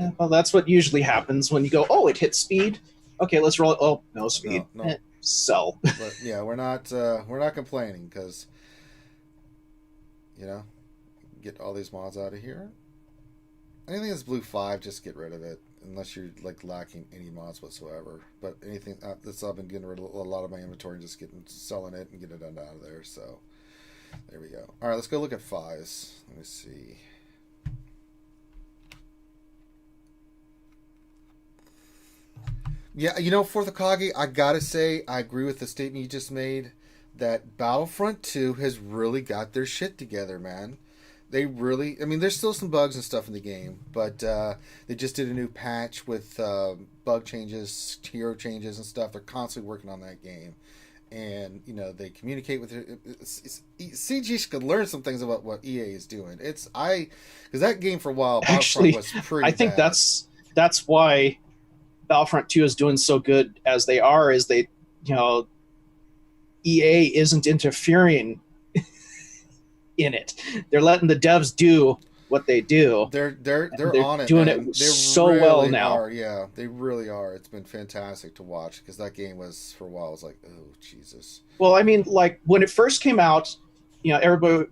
S3: Yeah, well, that's what usually happens when you go, oh, it hit speed. Okay, let's roll it. Oh, no speed.
S1: No.
S3: Sell.
S1: But yeah, we're not complaining because, get all these mods out of here. Anything that's blue 5, just get rid of it unless you're like lacking any mods whatsoever. But anything that's I've been getting rid of a lot of my inventory and just selling it and getting it out of there. So there we go. All right, let's go look at 5s. Let me see. Yeah, for the Kage, I gotta say, I agree with the statement you just made that Battlefront 2 has really got their shit together, man. They really, there's still some bugs and stuff in the game, but they just did a new patch with bug changes, hero changes and stuff. They're constantly working on that game. And, they communicate with it. CG could learn some things about what EA is doing. Because that game for a while,
S3: Actually,
S1: Battlefront was pretty
S3: I think
S1: bad.
S3: that's why Battlefront 2 is doing so good as they are, is they, EA isn't interfering in it. They're letting the devs do what they do.
S1: They're on it.
S3: Doing
S1: man.
S3: it
S1: They
S3: so
S1: really
S3: well now.
S1: are. Yeah, they really are. It's been fantastic to watch because that game was for a while. I was like, oh Jesus.
S3: Well, like when it first came out, everybody,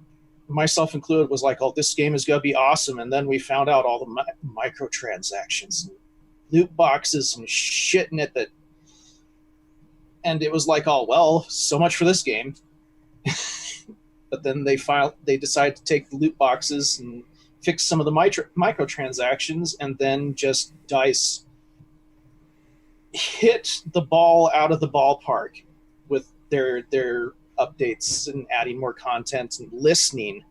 S3: myself included, was like, "Oh, this game is gonna be awesome," and then we found out all the microtransactions, and loot boxes, and shit in it and it was like, "Oh well, so much for this game." But then they decided to take the loot boxes and fix some of the microtransactions, and then just DICE hit the ball out of the ballpark with their updates and adding more content and listening.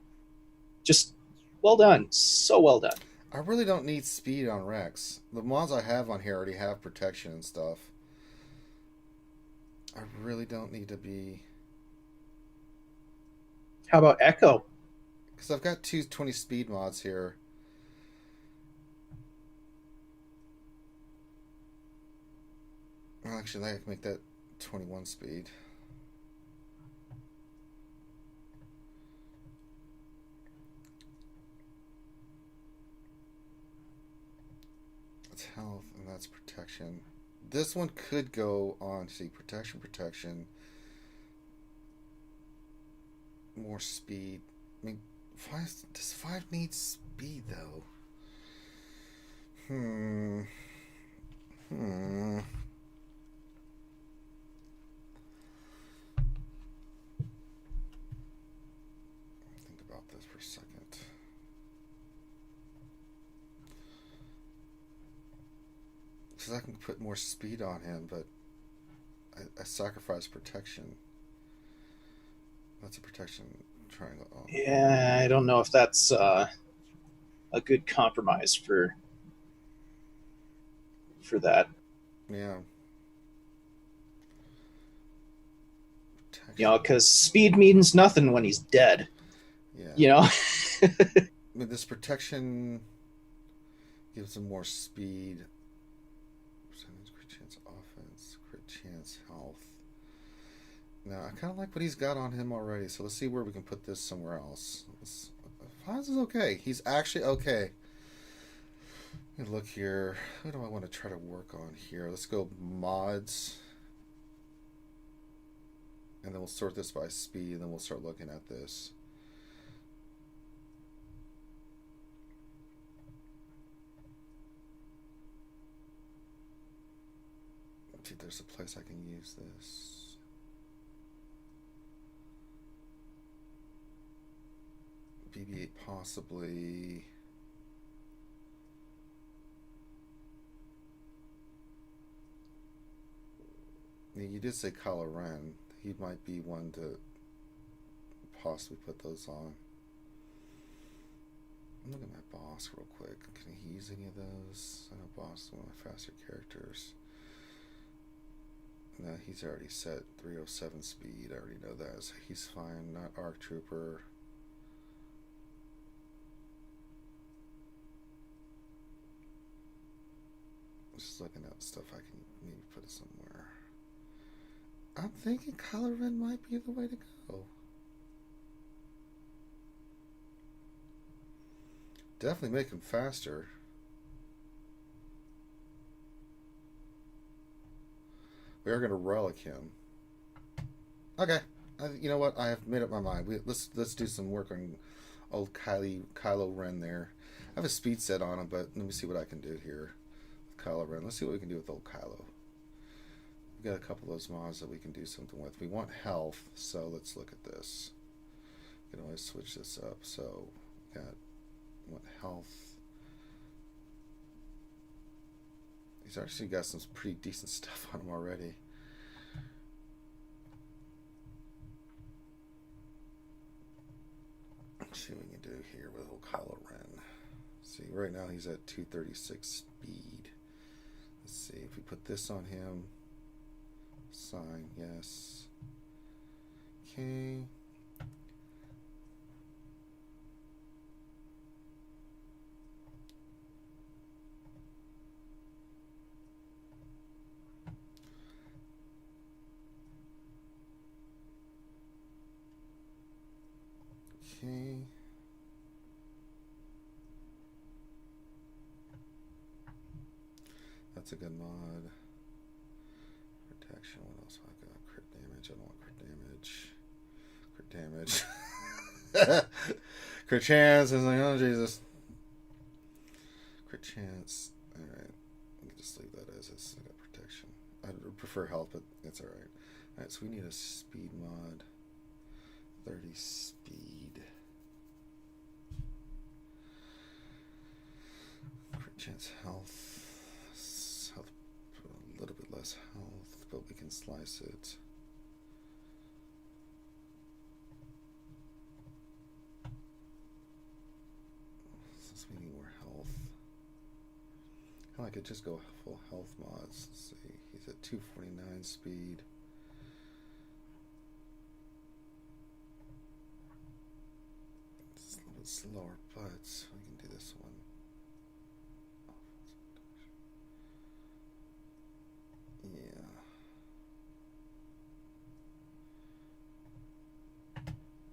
S3: Just well done. So well done.
S1: I really don't need speed on Rex. The mods I have on here already have protection and stuff. I really don't need to be...
S3: How about Echo?
S1: Because I've got 220 speed mods here. Well, actually, I can make that 21 speed. health, and that's protection. This one could go on, see, protection. More speed. I mean, does 5 need speed, though? Think about this for a second. Because I can put more speed on him, but I sacrifice protection. That's a protection triangle. Oh.
S3: Yeah, I don't know if that's a good compromise for that.
S1: Yeah.
S3: You know, because speed means nothing when he's dead.
S1: Yeah.
S3: You know?
S1: I mean, this protection gives him more speed. Percentage crit chance offense, crit chance health. Now, I kind of like what he's got on him already, so let's see where we can put this somewhere else. Fonz is okay. He's actually okay. Let me look here. Who do I want to try to work on here? Let's go mods. And then we'll sort this by speed, and then we'll start looking at this. Let's see if there's a place I can use this. BB-8 possibly. Yeah, you did say Kylo Ren. He might be one to possibly put those on. Look at my boss real quick. Can he use any of those? I know boss is one of my faster characters. No, he's already set 307 speed. I already know that. So he's fine. Not ARC Trooper. Just looking at stuff I can maybe put it somewhere. I'm thinking Kylo Ren might be the way to go. Definitely make him faster. We are going to relic him. Okay, you know what? I have made up my mind. Let's do some work on old Kylo Ren there. I have a speed set on him, but let me see what I can do here with Kylo Ren. Let's see what we can do with old Kylo. We got a couple of those mods that we can do something with. We want health, so let's look at this. We can always switch this up. So we want health. He's actually got some pretty decent stuff on him already. Let's see what we can do here with old Kylo Ren. See, right now he's at 236 speed. Let's see if we put this on him. Sign, yes. Okay. Okay. That's a good mod. Protection, what else I got? Crit damage, I don't want crit damage. Crit damage. Crit chance is like, oh Jesus. Crit chance. Alright. We can just leave that as is. I got protection. I prefer health, but it's alright. Alright, so we need a speed mod. 30 speed. Crit chance health. A little bit less health, but we can slice it. Since we need more health, I could just go full health mods. Let's see, he's at 249 speed. It's a little bit slower, but we can do this one. Yeah.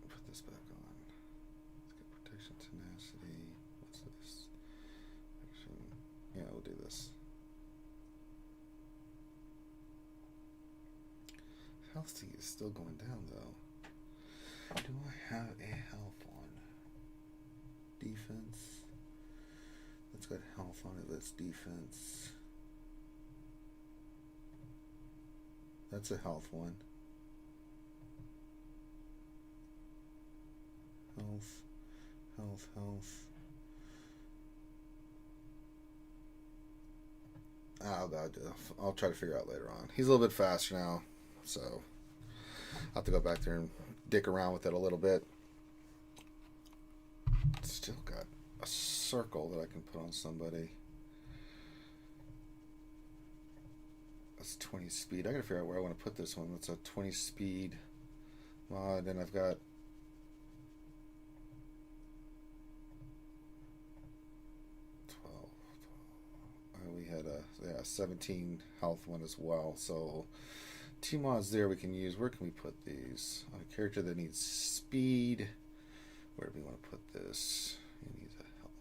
S1: Put this back on. Let's get protection, tenacity. What's this? Protection. Yeah, we'll do this. health is still going down, though. Do I have a health one? Defense. Let's go health on it. Let's defense. That's a health one. Health. Health, health. I'll try to figure out later on. He's a little bit faster now, so I'll have to go back there and dick around with it a little bit. Still got a circle that I can put on somebody. That's 20 speed. I gotta figure out where I want to put this one. It's a 20 speed mod, and I've got we had a 17 health one as well. So 2 mods there we can use. Where can we put these? On a character that needs speed. Where do we want to put this? He needs a health.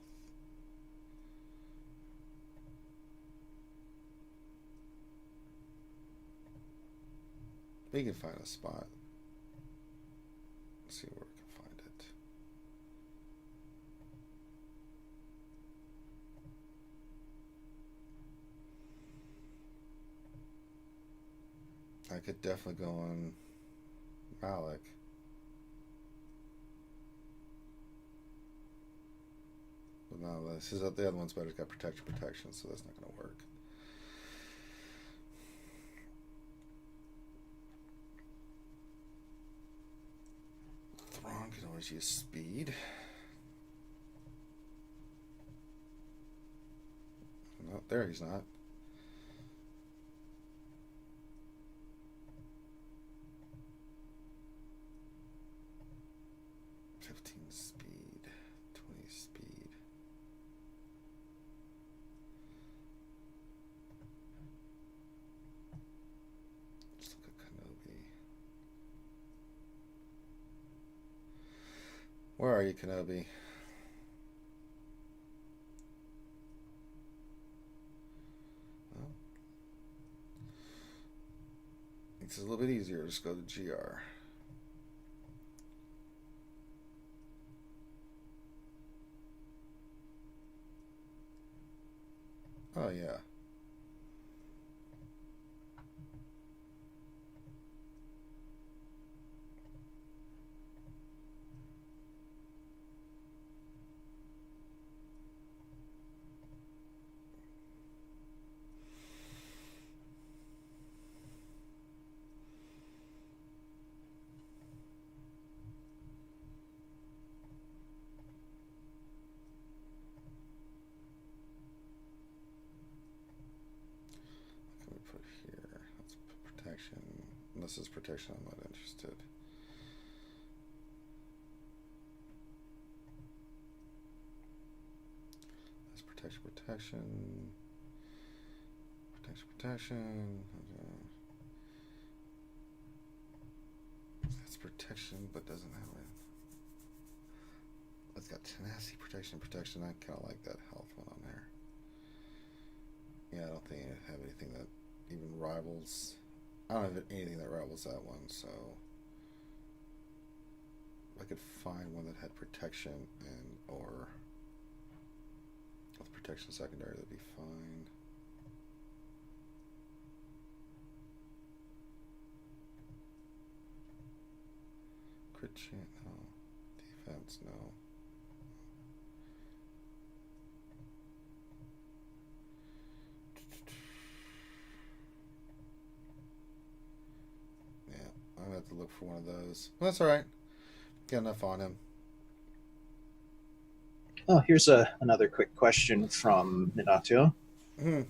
S1: We can find a spot. Let's see where we can find it. I could definitely go on Malik. But no, the other one's better. It's got protection, so that's not going to work. Thrawn can always use speed. No, there he's not. 15 speed, 20 speed. Let's look at Kenobi. Where are you, Kenobi? Well, it's a little bit easier. Just go to GR. Oh, yeah. Unless it's protection, I'm not interested. That's protection. That's protection, but doesn't have it. It's got tenacity, protection. I kind of like that health one on there. Yeah, I don't think I have anything that even rivals. I don't have anything that rivals that one, so if I could find one that had protection and or with protection secondary, that'd be fine. Crit chant, no. Defense, no. I'm going to have to look for one of those. Well, that's all right. Got enough on him.
S3: Oh, here's another quick question from Minato.
S1: Mm-hmm.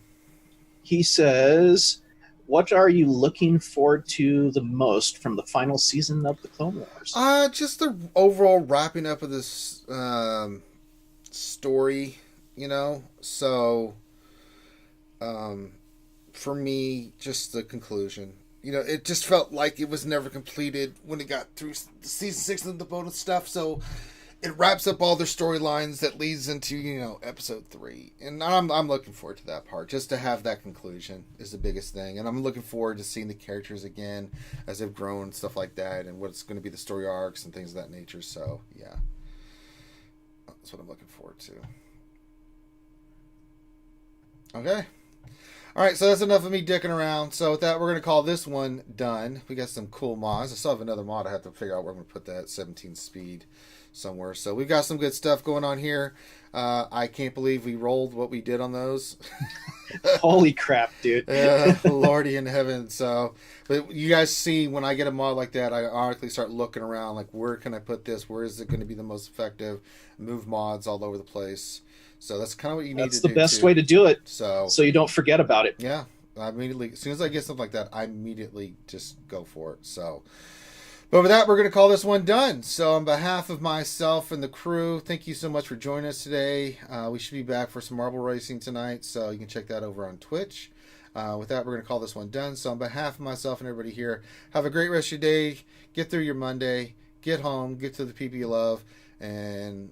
S3: He says, what are you looking forward to the most from the final season of the Clone Wars?
S1: Just the overall wrapping up of this story, you know? So, for me, just the conclusion. You know, it just felt like it was never completed when it got through season 6 of the bonus stuff. So it wraps up all their storylines that leads into, episode 3. And I'm looking forward to that part. Just to have that conclusion is the biggest thing. And I'm looking forward to seeing the characters again as they've grown and stuff like that, and what's going to be the story arcs and things of that nature. So, yeah. That's what I'm looking forward to. Okay. All right, so that's enough of me dicking around. So with that, we're going to call this one done. We got some cool mods. I still have another mod. I have to figure out where I'm going to put that 17 speed somewhere. So we've got some good stuff going on here. I can't believe we rolled what we did on those.
S3: Holy crap, dude.
S1: Lordy in heaven. So, but you guys see, when I get a mod like that, I automatically start looking around, like, where can I put this? Where is it going to be the most effective? Move mods all over the place. So that's kind of what you need to do.
S3: That's the best way to do it.
S1: So
S3: you don't forget about it.
S1: Yeah. I immediately, as soon as I get something like that, I immediately just go for it. So, but with that, we're going to call this one done. So on behalf of myself and the crew, thank you so much for joining us today. We should be back for some marble racing tonight, so you can check that over on Twitch. With that, we're going to call this one done. So on behalf of myself and everybody here, have a great rest of your day. Get through your Monday. Get home. Get to the people you love. And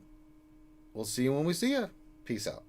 S1: we'll see you when we see you. Peace out.